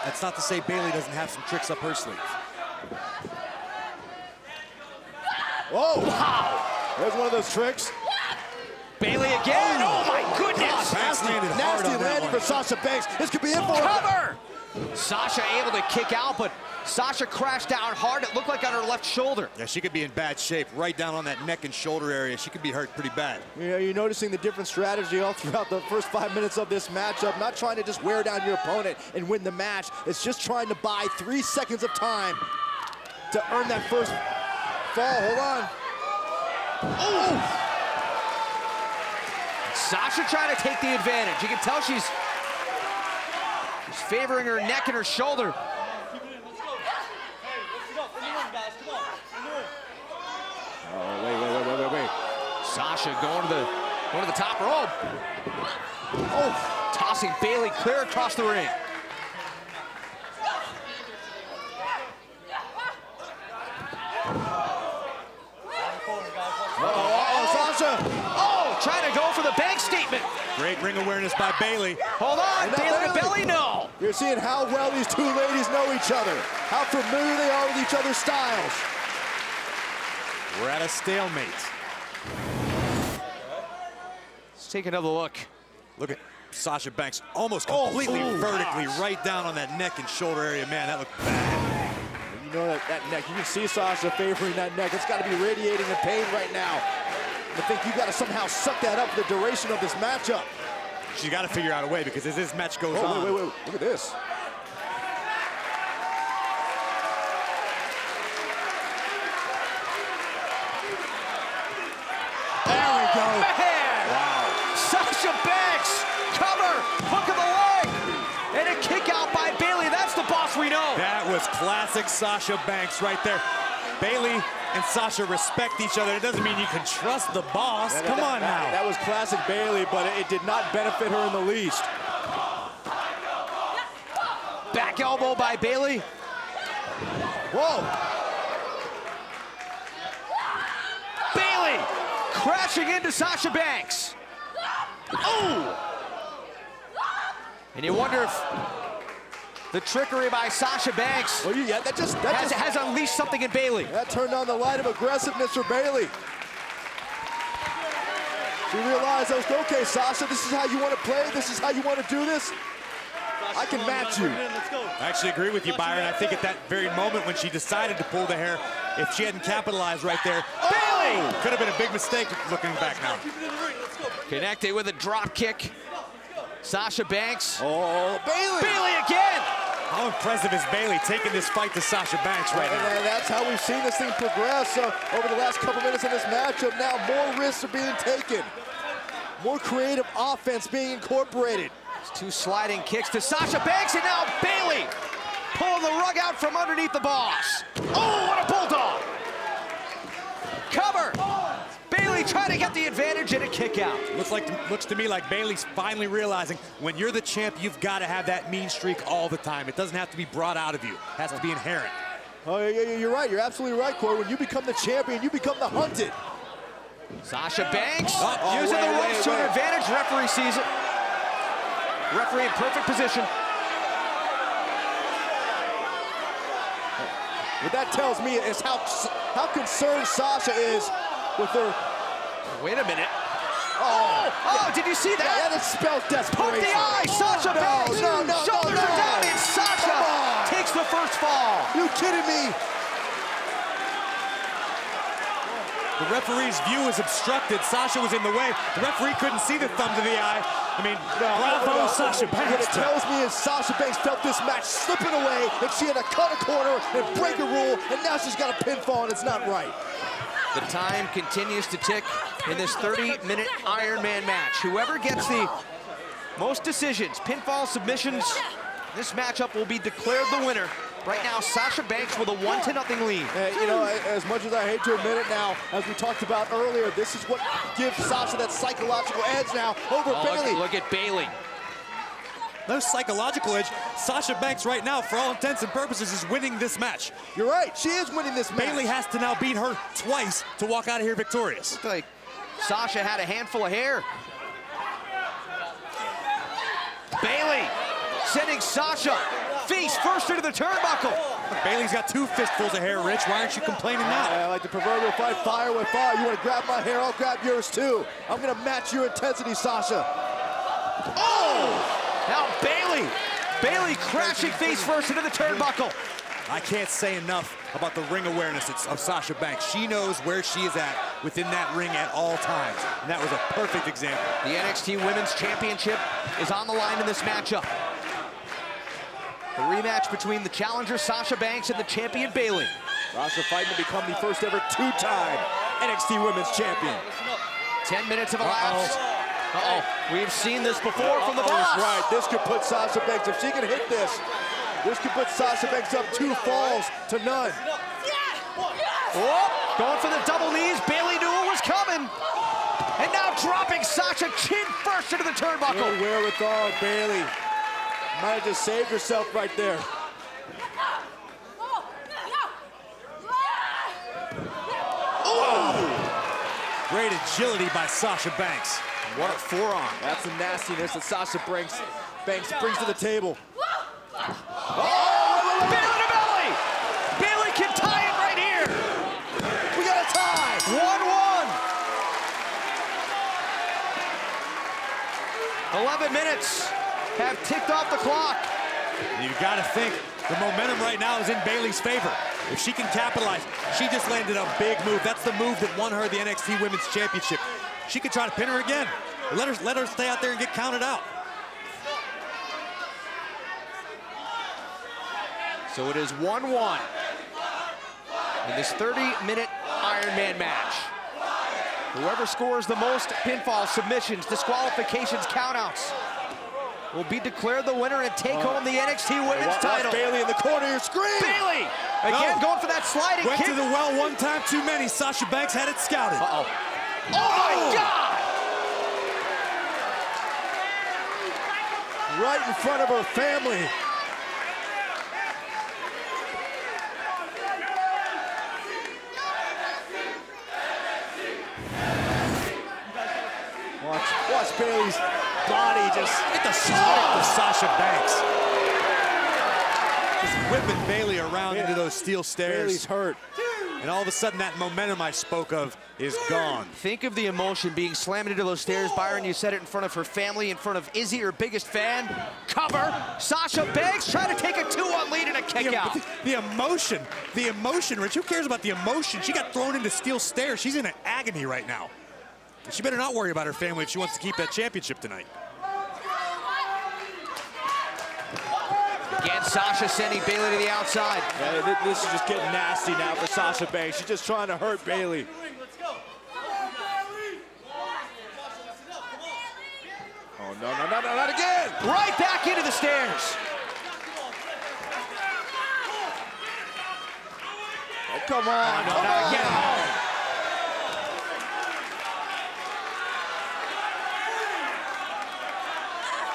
That's not to say Bayley doesn't have some tricks up her sleeve. Whoa! Wow! There's one of those tricks. Bayley again. Oh my goodness! Nasty landing for Sasha Banks. This could be it for her. Cover! Sasha able to kick out, but Sasha crashed down hard. It looked like on her left shoulder. Yeah, she could be in bad shape. Right down on that neck and shoulder area. She could be hurt pretty bad. You know, you're noticing the different strategy all throughout the first 5 minutes of this matchup. Not trying to just wear down your opponent and win the match. It's just trying to buy 3 seconds of time to earn that first fall. Hold on. Ooh. Sasha trying to take the advantage. You can tell she's favoring her neck and her shoulder. Oh, wait. Sasha going to the top rope. Oh, tossing Bayley clear across the ring. Sasha! Oh, trying to go for the bank statement. Great ring awareness by Bayley. Hold on, Bayley to belly, no. You're seeing how well these two ladies know each other, how familiar they are with each other's styles. We're at a stalemate. Let's take another look. Look at Sasha Banks almost completely vertically right down on that neck and shoulder area. Man, that looked bad. You know that neck, you can see Sasha favoring that neck. It's got to be radiating in pain right now. I think you got to somehow suck that up for the duration of this matchup. She's got to figure out a way because as this match goes on. Wait. Look at this. There we go. Man. Wow. Sasha Banks, cover, hook of the leg, and a kick out by Bayley. That's the boss we know. That was classic Sasha Banks right there. Bayley and Sasha respect each other. It doesn't mean you can trust the boss. Come on now. That was classic Bayley, but it did not benefit her in the least. Back elbow by Bayley. Whoa. Bayley crashing into Sasha Banks. Oh! And you wonder if the trickery by Sasha Banks has unleashed something in Bayley. That turned on the light of aggressiveness for Bayley. She realized, okay, Sasha, this is how you want to play. This is how you want to do this. I can match you. I actually agree with you, Byron. I think at that very moment when she decided to pull the hair, if she hadn't capitalized right there, Bayley could have been a big mistake looking back now. Connected with a drop kick. Sasha Banks. Oh, Bayley! Bayley again! How impressive is Bayley taking this fight to Sasha Banks right now? And that's how we've seen this thing progress over the last couple minutes of this matchup. Now more risks are being taken. More creative offense being incorporated. It's 2 sliding kicks to Sasha Banks, and now Bayley pulling the rug out from underneath the boss. Oh, what a bulldog! Cover! Bayley trying to get the advantage and a kick out. Looks to me like Bayley's finally realizing when you're the champ, you've got to have that mean streak all the time. It doesn't have to be brought out of you. It has to be inherent. Oh, yeah, you're right. You're absolutely right, Corey. When you become the champion, you become the hunted. Sasha Banks using the ropes to an advantage. Referee sees it. Referee in perfect position. What that tells me is how concerned Sasha is with her Wait a minute. Oh, did you see that? Yeah, that spells desperation. Poke the eye, Sasha Banks. No. Shoulders are down, and Sasha takes the first fall. You kidding me? The referee's view was obstructed. Sasha was in the way. The referee couldn't see the thumb to the eye. I mean, bravo, Sasha Banks. What it tells me is Sasha Banks felt this match slipping away, and she had to cut a corner and break a rule, and now she's got a pinfall, and it's not right. The time continues to tick in this 30-minute Iron Man match. Whoever gets the most decisions, pinfall, submissions, this matchup will be declared the winner. Right now, Sasha Banks with a 1-0 lead. You know, as much as I hate to admit it now, as we talked about earlier, this is what gives Sasha that psychological edge now over Bayley. Look at Bayley. No psychological edge. Sasha Banks right now, for all intents and purposes, is winning this match. You're right, she is winning this match. Bayley has to now beat her twice to walk out of here victorious. Looked like Sasha had a handful of hair. Bayley sending Sasha face first into the turnbuckle. Bayley's got 2 fistfuls of hair, Rich. Why aren't you complaining now? I like the proverbial fight fire with fire. You want to grab my hair, I'll grab yours too. I'm going to match your intensity, Sasha. Oh! Now Bayley crashing face first into the turnbuckle. I can't say enough about the ring awareness of Sasha Banks. She knows where she is at within that ring at all times, and that was a perfect example. The NXT Women's Championship is on the line in this matchup. The rematch between the challenger Sasha Banks and the champion Bayley. Sasha fighting to become the first ever 2-time NXT Women's Champion. 10 minutes have elapsed. We've seen this before from the boss. That's right, this could put Sasha Banks, if she can hit this could put Sasha Banks up 2 falls to none. Oh, going for the double knees. Bayley knew it was coming. And now dropping Sasha chin first into the turnbuckle. Good wherewithal, Bayley. Might have just saved herself right there. Oh! Great agility by Sasha Banks. What a forearm. That's the nastiness that Sasha Banks brings to the table. Oh! Bayley to belly! Bayley can tie it right here. We got a tie. 1-1. 11 minutes have ticked off the clock. You've got to think the momentum right now is in Bayley's favor. If she can capitalize, she just landed a big move. That's the move that won her the NXT Women's Championship. She could try to pin her again. Let her stay out there and get counted out. So it is 1-1 in this 30-minute Iron Man match. Whoever scores the most pinfall, submissions, disqualifications, countouts will be declared the winner and take home the NXT Women's title. Bayley in the corner, you scream! Bayley again going for that sliding Went kick. to the well one time too many. Sasha Banks had it scouted. Oh my God! Right in front of her family. Watch Bayley's body just hit the strength of Sasha Banks. Just whipping Bayley around into those steel stairs. Bayley's hurt. And all of a sudden, that momentum I spoke of is gone. Think of the emotion being slammed into those stairs. Byron, you said it in front of her family, in front of Izzy, her biggest fan. Cover. Sasha Banks trying to take a 2-1 lead and a kick out. The emotion, Rich. Who cares about the emotion? She got thrown into steel stairs. She's in an agony right now. She better not worry about her family if she wants to keep that championship tonight. Again, Sasha sending Bayley to the outside. Yeah, this is just getting nasty now for Sasha Banks. She's just trying to hurt Bayley. Oh, no, not again! Right back into the stairs. Oh, come on. No, not again.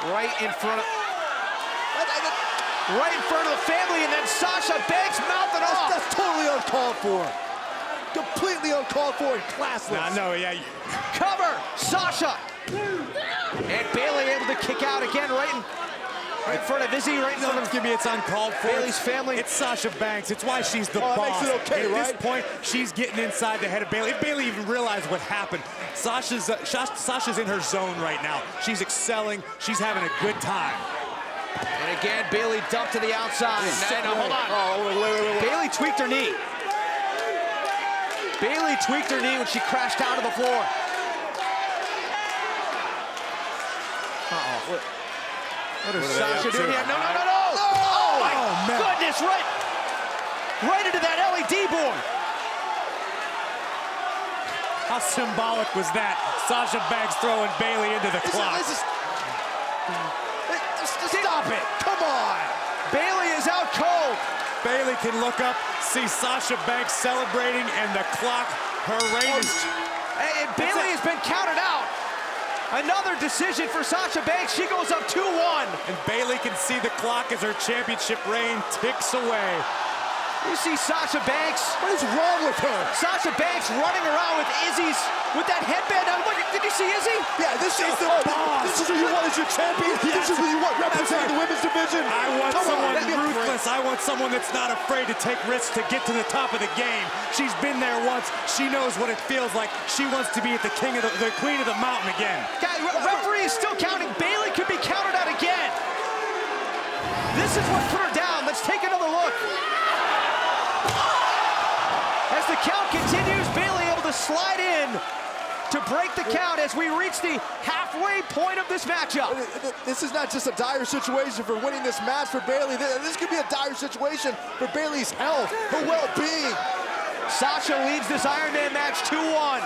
Right in front of the family, and then Sasha Banks mouthing off. That's totally uncalled for. Completely uncalled for and classless. No, yeah. Cover, Sasha. And Bayley able to kick out again right in Right in front of Izzy, right in front of give me it's uncalled for. Bayley's family. It's Sasha Banks. It's why she's the boss. Makes it okay, At right? this point, she's getting inside the head of Bayley. If Bayley even realized what happened, Sasha's in her zone right now. She's excelling. She's having a good time. And again, Bayley dumped to the outside. No, hold on. Oh, wait. Bayley tweaked her knee. Bayley tweaked her knee when she crashed down to the floor. Uh-oh. What is Sasha doing here? No! Oh, my goodness, right into that LED board. How symbolic was that? Sasha Banks throwing Bayley into the clock. Stop it. Come on. Bayley is out cold. Bayley can look up, see Sasha Banks celebrating, and the clock, her reign is... And Bayley has been counted out. Another decision for Sasha Banks. She goes up 2-1. And Bayley can see the clock as her championship reign ticks away. You see Sasha Banks. What is wrong with her? Sasha Banks running around with Izzy's, with that headband on. Look, did you see Izzy? Yeah, this is the boss. This is who you want as your champion. Yes. This is who you want representing the women's division. I want someone ruthless. I want someone that's not afraid to take risks to get to the top of the game. She's been there once. She knows what it feels like. She wants to be at the queen of the mountain again. Guys, referee is still counting. Bayley could be counted out again. This is what put her down. Let's take another look. As the count continues, Bayley able to slide in to break the count as we reach the halfway point of this matchup. This is not just a dire situation for winning this match for Bayley. This could be a dire situation for Bayley's health, her well-being. Sasha leads this Iron Man match 2-1.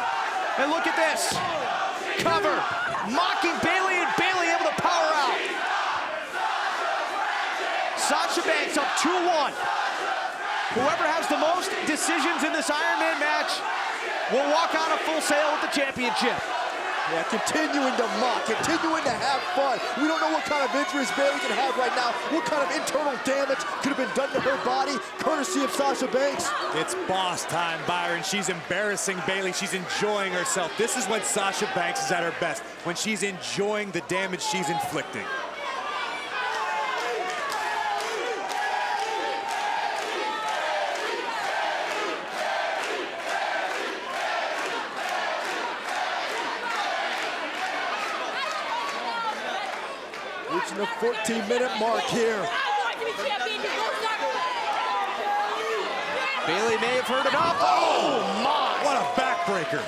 And look at this. Cover. Mocking Bayley, and Bayley able to power out. Sasha Banks up 2-1. Whoever has the most decisions in this Iron Man match will walk out of Full Sail with the championship. Yeah, continuing to mock, continuing to have fun. We don't know what kind of injuries Bayley can have right now, what kind of internal damage could have been done to her body, courtesy of Sasha Banks. It's boss time, Byron. She's embarrassing Bayley. She's enjoying herself. This is when Sasha Banks is at her best, when she's enjoying the damage she's inflicting. Reaching the 14-minute mark here. Bayley may have heard enough. Oh my! What a backbreaker.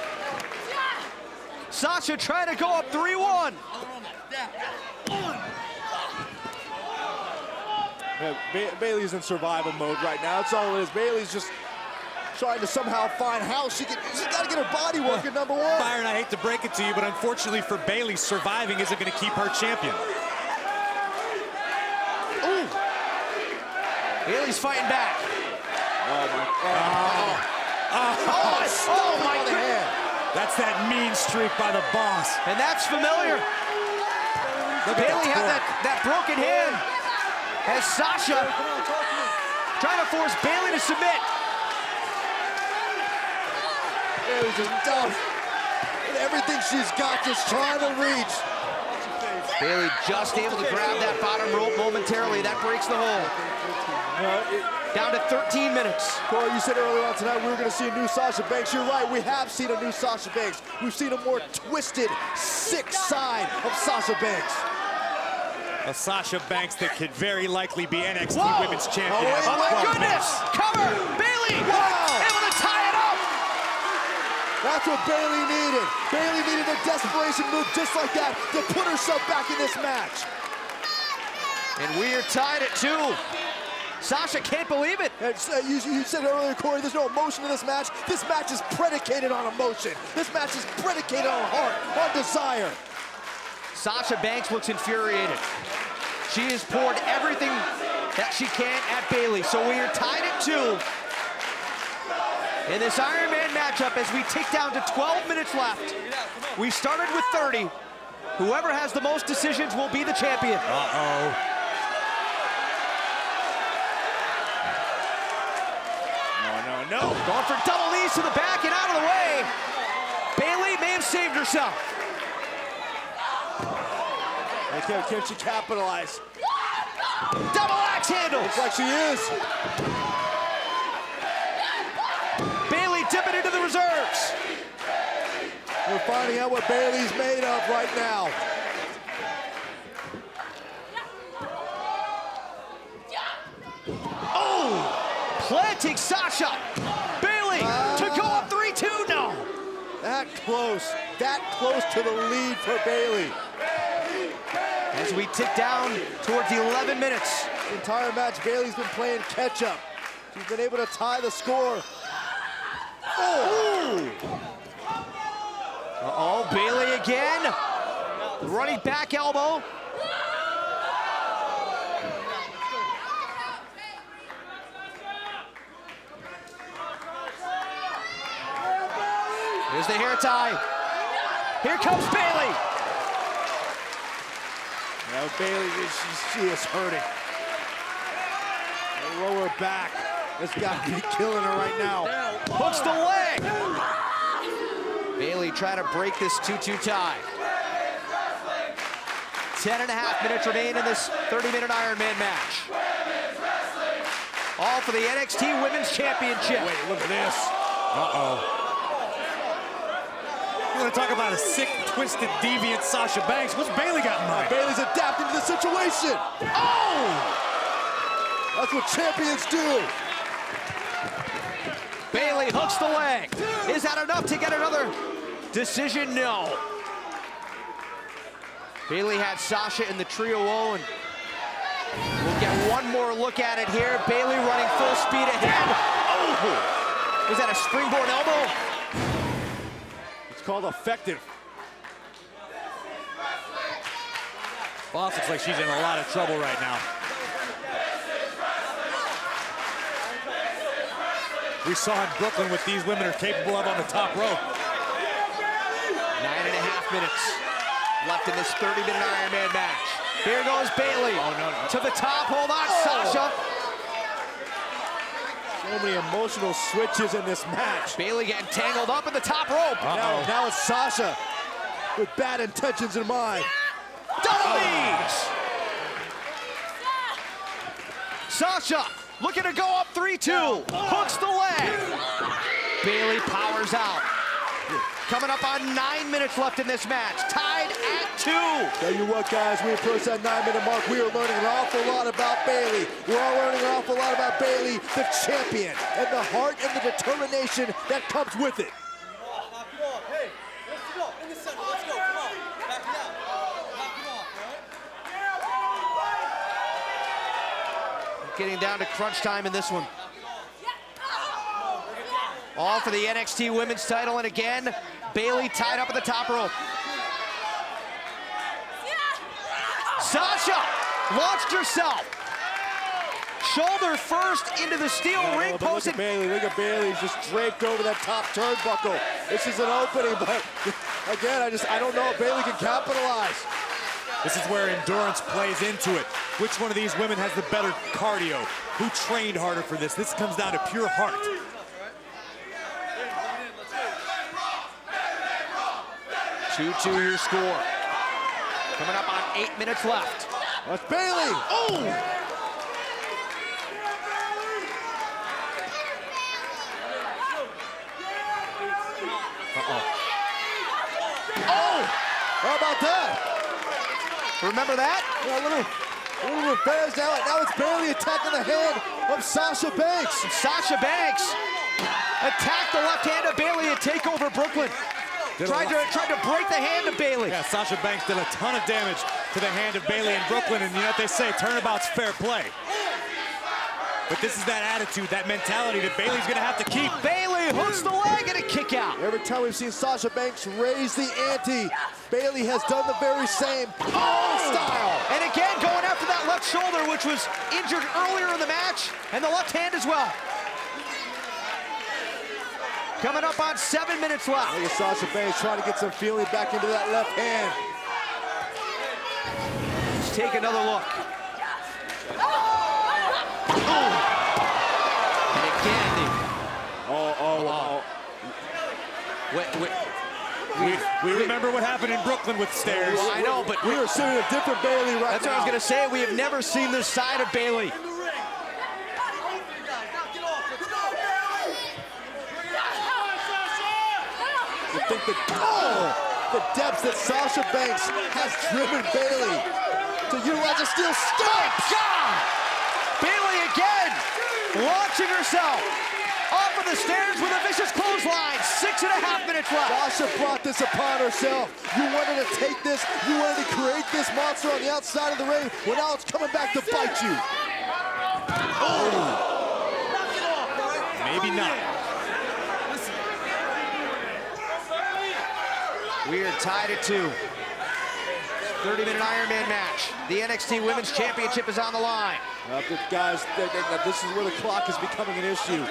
Sasha trying to go up 3-1. Yeah, Bayley's in survival mode right now. That's all it is. Bayley's just trying to somehow find how she's got to get her body working, number one. Byron, I hate to break it to you, but unfortunately for Bayley, surviving isn't going to keep her champion. Ooh. Bayley's fighting back. Oh my God. Oh my God. That's that mean streak by the boss. And that's familiar. Bayley had that broken hand as Sasha trying to force Bayley to submit. Bayley's just done. And everything she's got, just trying to reach. Bayley just able to grab that bottom rope momentarily. That breaks the hold. Down to 13 minutes. Corey, you said earlier on tonight we were going to see a new Sasha Banks. You're right, we have seen a new Sasha Banks. We've seen a more twisted, sick side of Sasha Banks. A Sasha Banks that could very likely be NXT Whoa. Women's Champion. Oh my goodness! Cover! Bayley! Wow. Able to tie it up! That's what Bayley needed. Bayley needed a desperation move just like that to put herself back in this match. And we are tied at 2. Sasha can't believe it. You said earlier, Corey, there's no emotion in this match. This match is predicated on emotion. This match is predicated on heart, on desire. Sasha Banks looks infuriated. She has poured everything that she can at Bayley. So we are tied at 2. In this Iron Man matchup, as we tick down to 12 minutes left. We started with 30. Whoever has the most decisions will be the champion. Uh-oh. No. Going for double knees to the back and out of the way. Bayley may have saved herself. Can she capitalize? Double axe handle. Looks like she is. Bayley dipping into the reserves. We're finding out what Bayley's made of right now. Oh! Planting Sasha. Bayley to go up 3-2. No. That close to the lead for Bayley. As we tick down towards 11 minutes. The entire match, Bayley's been playing catch up. She's been able to tie the score. Oh! Uh-oh, Bayley again. Running back elbow. Here's the hair tie. Here comes Bayley. Now Bayley, she is hurting. The lower back has got to be killing her right now. Hooks the leg. Bayley trying to break this 2-2 tie. 10.5 minutes remain in this 30-minute Iron Man match. All for the NXT Women's Championship. Wait, look at this. Uh-oh. You want to talk about a sick, twisted, deviant Sasha Banks? What's Bayley got in mind? Bayley's adapting to the situation. Oh! That's what champions do. Bayley hooks the leg. Is that enough to get another decision? No. Bayley had Sasha in the trio O, and we'll get one more look at it here. Bayley running full speed ahead. Oh! Was that a springboard elbow? It's called effective. Boss looks like she's in a lot of trouble right now. We saw in Brooklyn what these women are capable of on the top rope. 9.5 minutes left in this 30-minute Iron Man match. Here goes Bayley. Oh, no. To the top, hold on, Sasha. So many emotional switches in this match. Bayley getting tangled up in the top rope. Now it's Sasha with bad intentions in mind. Double knees. Sasha looking to go up 3-2. Hooks the leg. Bayley powers out. Coming up on 9 minutes left in this match. Tied at 2. Tell you what, guys, we approach that 9-minute mark. We are learning an awful lot about Bayley. We're all learning an awful lot about Bayley, the champion, and the heart and the determination that comes with it. Hey, let's go. In the center, let's go. Come on. Back it out. Back it off, right? Getting down to crunch time in this one. All for the NXT Women's title, and again, Bayley tied up at the top rope. Sasha launched herself. Shoulder first into the steel ring post. Look at Bayley, He's just draped over that top turnbuckle. This is an opening, but again, I don't know if Bayley can capitalize. This is where endurance plays into it. Which one of these women has the better cardio? Who trained harder for this? This comes down to pure heart. 2-2 your score. Coming up on 8 minutes left. That's Bayley. Oh! Uh-oh. Oh! How about that? Remember that? Yeah, a little reverse now. Now it's Bayley attacking the hand of Sasha Banks. Sasha Banks attacked the left hand of Bayley at TakeOver Brooklyn. Tried to break the hand of Bayley. Yeah, Sasha Banks did a ton of damage to the hand of Bayley in Brooklyn, and you know what they say, turnabout's fair play. But this is that attitude, that mentality that Bayley's gonna have to keep. Bayley hooks the leg and a kick out. Every time we've seen Sasha Banks raise the ante, Bayley has done the very same style. And again, going after that left shoulder, which was injured earlier in the match, and the left hand as well. Coming up on 7 minutes left. Look at Sasha Banks trying to get some feeling back into that left hand. Let's take another look. And again, We remember what happened in Brooklyn with stairs. Well, I know, but we are seeing a different Bayley right now. That's what I was going to say. We have never seen this side of Bayley. You think that, the depths that Sasha Banks has driven Bayley to utilize a steel step. God! Bayley again, launching herself off of the stairs with a vicious clothesline. 6.5 minutes left. Sasha brought this upon herself. You wanted to take this, you wanted to create this monster on the outside of the ring. Well, now it's coming back to bite you. Maybe not. We are tied at 2. 30-minute Iron Man match. The NXT Women's Championship is on the line. Guys, this is where the clock is becoming an issue.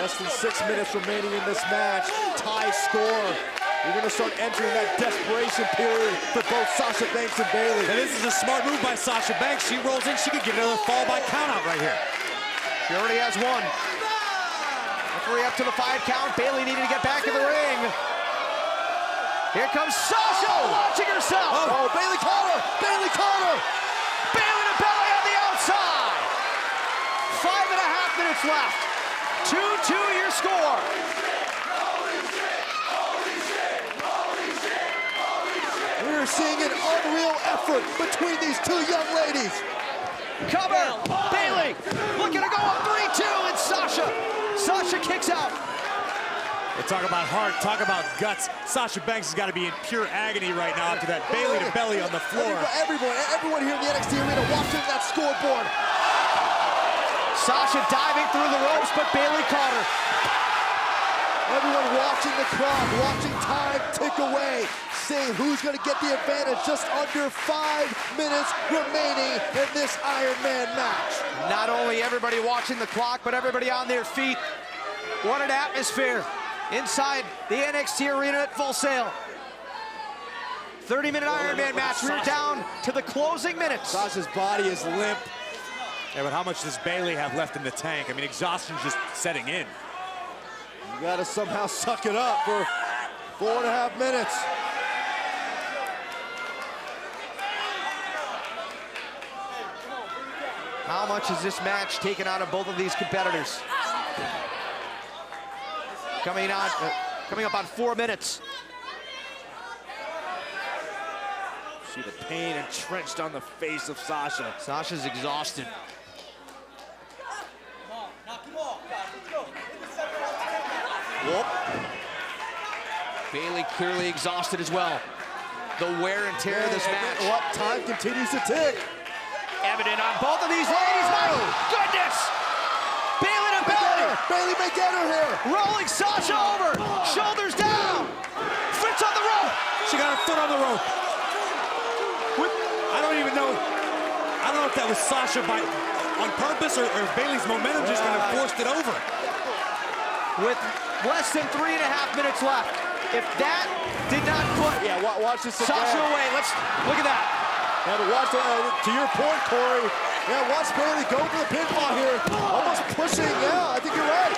Less than 6 minutes remaining in this match. Tie score. We're going to start entering that desperation period for both Sasha Banks and Bayley. And this is a smart move by Sasha Banks. She rolls in, she could get another fall by countout right here. She already has one. Referee up to the 5 count. Bayley needed to get back in the ring. Here comes Sasha launching herself. Oh, Bayley caught her. Bayley caught her. Bayley to belly on the outside. 5.5 minutes left. 2-2 your score. We're seeing an unreal effort between these two young ladies. Cover. Bayley looking to go up 3-2, and Sasha kicks out. We'll talk about heart, talk about guts. Sasha Banks has got to be in pure agony right now after that Bayley to belly on the floor. Everyone here in the NXT arena watching that scoreboard. Sasha diving through the ropes, but Bayley caught her. Everyone watching the crowd, watching time tick away, seeing who's going to get the advantage. Just under 5 minutes remaining in this Iron Man match. Not only everybody watching the clock, but everybody on their feet. What an atmosphere inside the NXT arena at Full Sail. 30-minute Iron Man match. We're down to the closing minutes. Sasha's body is limp. Yeah, but how much does Bayley have left in the tank? I mean, exhaustion's just setting in. You gotta somehow suck it up for 4.5 minutes. How much has this match taken out of both of these competitors? Coming up on 4 minutes. See the pain entrenched on the face of Sasha. Sasha's exhausted. Whoop. Bayley clearly exhausted as well. The wear and tear of this match. What time continues to tick. Evident on both of these ladies. My goodness! Bayley to belly. Bayley may get her here. Rolling Sasha over. Shoulders down. Fritz on the rope. She got her foot on the rope. I don't even know. I don't know if that was Sasha on purpose or Bayley's momentum just kind of forced it over. With less than 3.5 minutes left. If that did not put watch this again. Sasha away, let's look at that. Yeah, but watch to your point, Corey. Yeah, watch Bayley go for the pinfall here. Almost pushing. Yeah, I think you're right.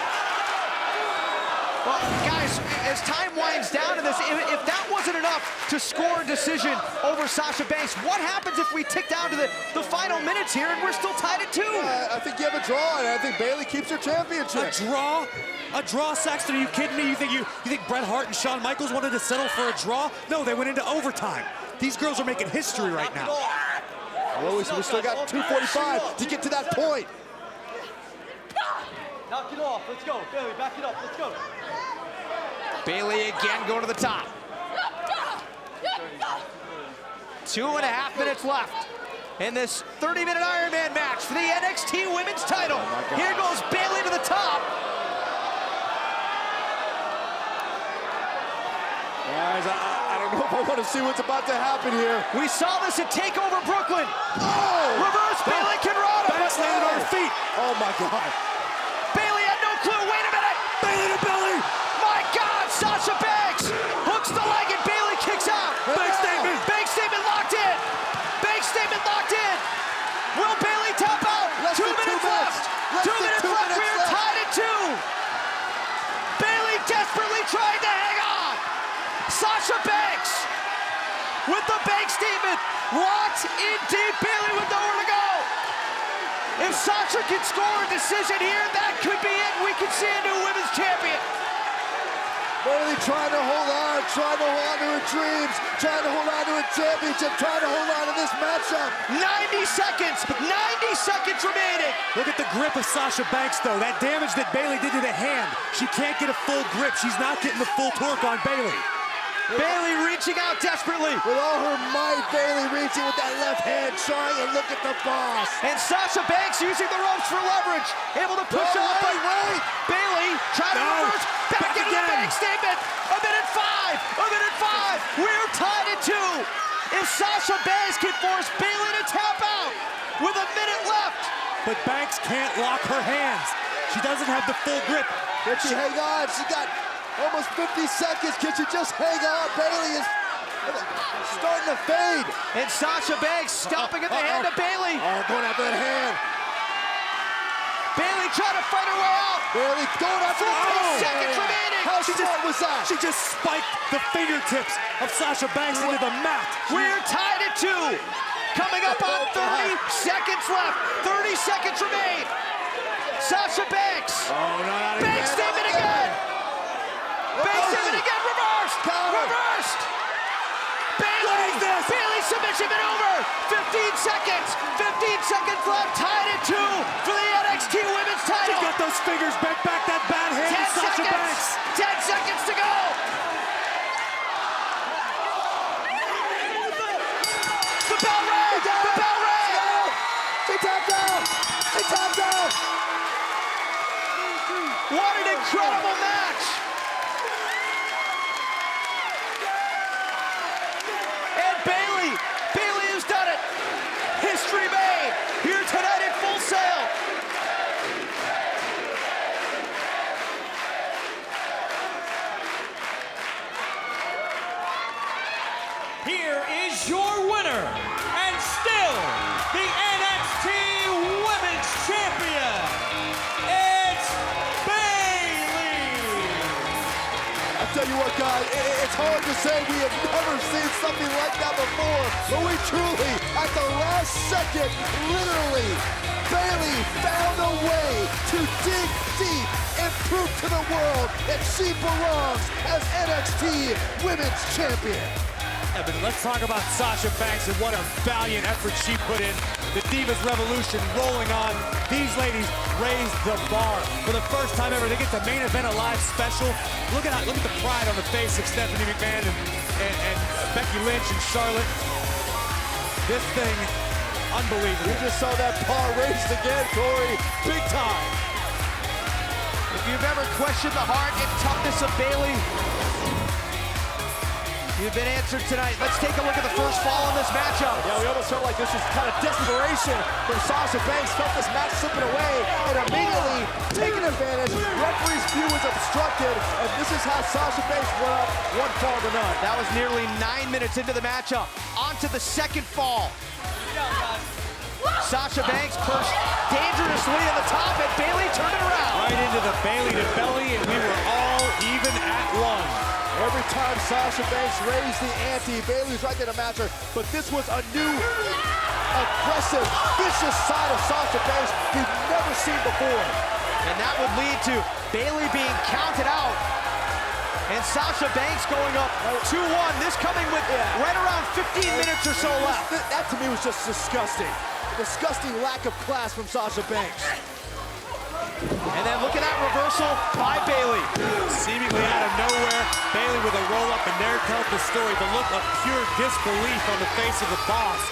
Well, guys, as time winds down to this, if that wasn't enough to score a decision over Sasha Banks, what happens if we tick down to the final minutes here and we're still tied at 2? I think you have a draw, and I think Bayley keeps her championship. A draw? A draw, Saxton? Are you kidding me? You think Bret Hart and Shawn Michaels wanted to settle for a draw? No, they went into overtime. These girls are making history right now. Well, we still got 2:45 to get to that point. Knock it off. Let's go. Bayley, back it up. Let's go. Bayley again going to the top. 2.5 minutes left in this 30-minute Iron Man match for the NXT Women's title. Here goes Bayley to the top. Guys, I don't know if I want to see what's about to happen here. We saw this at TakeOver Brooklyn. Oh! Reverse Bayley Conrado. Banks landed on her feet. Oh my God. Bayley had no clue. Wait a minute. Bayley to belly. My God, Sasha Banks hooks the leg and Bayley kicks out. Banks statement. Banks statement locked in. Banks statement locked in. Will Bayley tap out? 2 minutes left. 2 minutes left. We are tied at 2. Bayley desperately trying to hang on. with the bank statement. Locked in deep, Bayley with nowhere to go. If Sasha can score a decision here, that could be it. We could see a new women's champion. Bayley trying to hold on to her dreams, trying to hold on to her championship, trying to hold on to this matchup. 90 seconds remaining. Look at the grip of Sasha Banks, though. That damage that Bayley did to the hand. She can't get a full grip. She's not getting the full torque on Bayley. Bayley reaching out desperately. With all her might, Bayley reaching with that left hand, trying, and look at the boss. And Sasha Banks using the ropes for leverage. Able to push up. Wait. Bayley trying to reverse. Back into the bank statement. A minute five. We're tied at 2. If Sasha Banks can force Bayley to tap out with a minute left. But Banks can't lock her hands. She doesn't have the full grip. Can she hang on? She got almost 50 seconds. Can she just hang on? Bayley is starting to fade. And Sasha Banks stopping at the hand of Bayley. Oh, going after that hand. Bayley trying to fight her way out. Bayley going after the 4 seconds remaining. How smart was that? She just spiked the fingertips of Sasha Banks into the mat. We're tied at 2. Coming up on 30 seconds left. 30 seconds remain. Sasha Banks. Oh, no, not again. Banks statement again. Banks statement again. Reversed. Reversed. Bayley submission maneuver. 15 seconds. 15 seconds left. Tied at 2 for the NXT Women's title. She got those fingers bent back. That bad hand. 10 Sasha seconds. Banks. 10 seconds to go. The bell rang. The bell rang. She tapped out. She tapped out. What an incredible match. And Bayley has done it. History made here tonight at Full Sail. Here is your winner, and still the NXT Women's Champion. It's Bayley. I tell you what, guys, it's hard to say we have never seen something like that before, but we truly, at the last second, literally, Bayley found a way to dig deep and prove to the world that she belongs as NXT Women's Champion. Yeah, but let's talk about Sasha Banks and what a valiant effort she put in. The Divas Revolution rolling on. These ladies raised the bar. For the first time ever, they get the main event a live special. Look at the pride on the face of Stephanie McMahon and Becky Lynch and Charlotte. This thing, unbelievable. We just saw that bar raised again, Corey. Big time. If you've ever questioned the heart and toughness of Bayley, you've been answered tonight. Let's take a look at the first fall in this matchup. Yeah, we almost felt like this was kind of desperation from Sasha Banks. Felt this match slipping away and immediately taking advantage. Referee's view was obstructed, and this is how Sasha Banks went up 1 fall to none. That was nearly 9 minutes into the matchup. On to the second fall. Sasha Banks perched dangerously at the top, and Bayley turned it around. Right into the Bayley to belly, and we were all even at 1. Every time Sasha Banks raised the ante, Bayley's right there to match her. But this was a new, aggressive, vicious side of Sasha Banks we've never seen before. And that would lead to Bayley being counted out. And Sasha Banks going up 2-1. This coming with right around 15 minutes or so left. That to me was just disgusting. A disgusting lack of class from Sasha Banks. And then look at that reversal by Bayley. Seemingly out of nowhere, Bayley with a roll-up, and there tells the story. The look of pure disbelief on the face of the boss.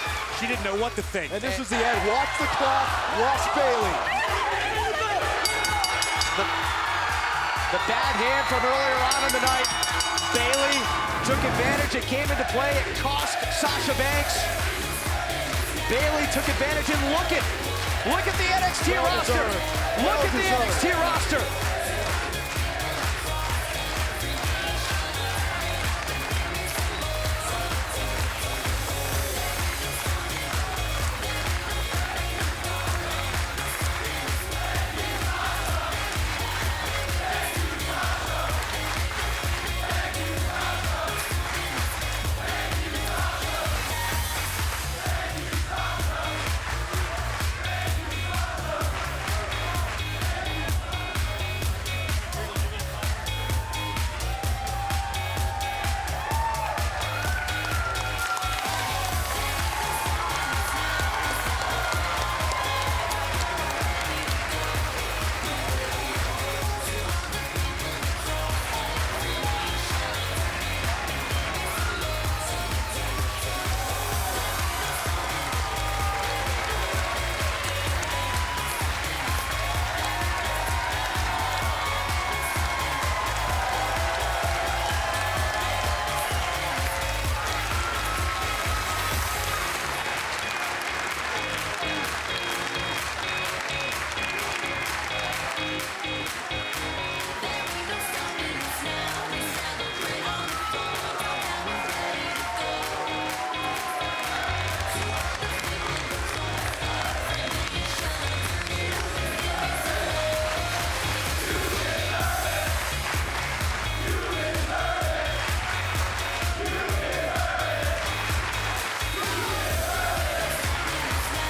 She didn't know what to think. And this was the end. Watch the clock. Watch Bayley. The bad hand from earlier on in the night. Bayley took advantage. It came into play. It cost Sasha Banks. Bayley took advantage, and look at the NXT roster. Look at the NXT roster.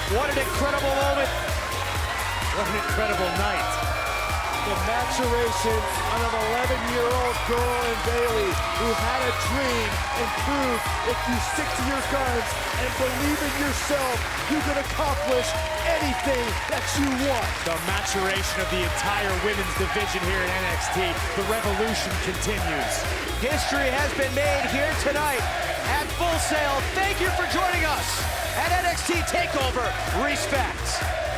What an incredible moment. What an incredible night. The maturation of an 11-year-old girl in Bayley who had a dream and proved if you stick to your guns and believe in yourself, you can accomplish anything that you want. The maturation of the entire women's division here at NXT. The revolution continues. History has been made here tonight at Full Sail. Thank you for joining us at NXT TakeOver Respect.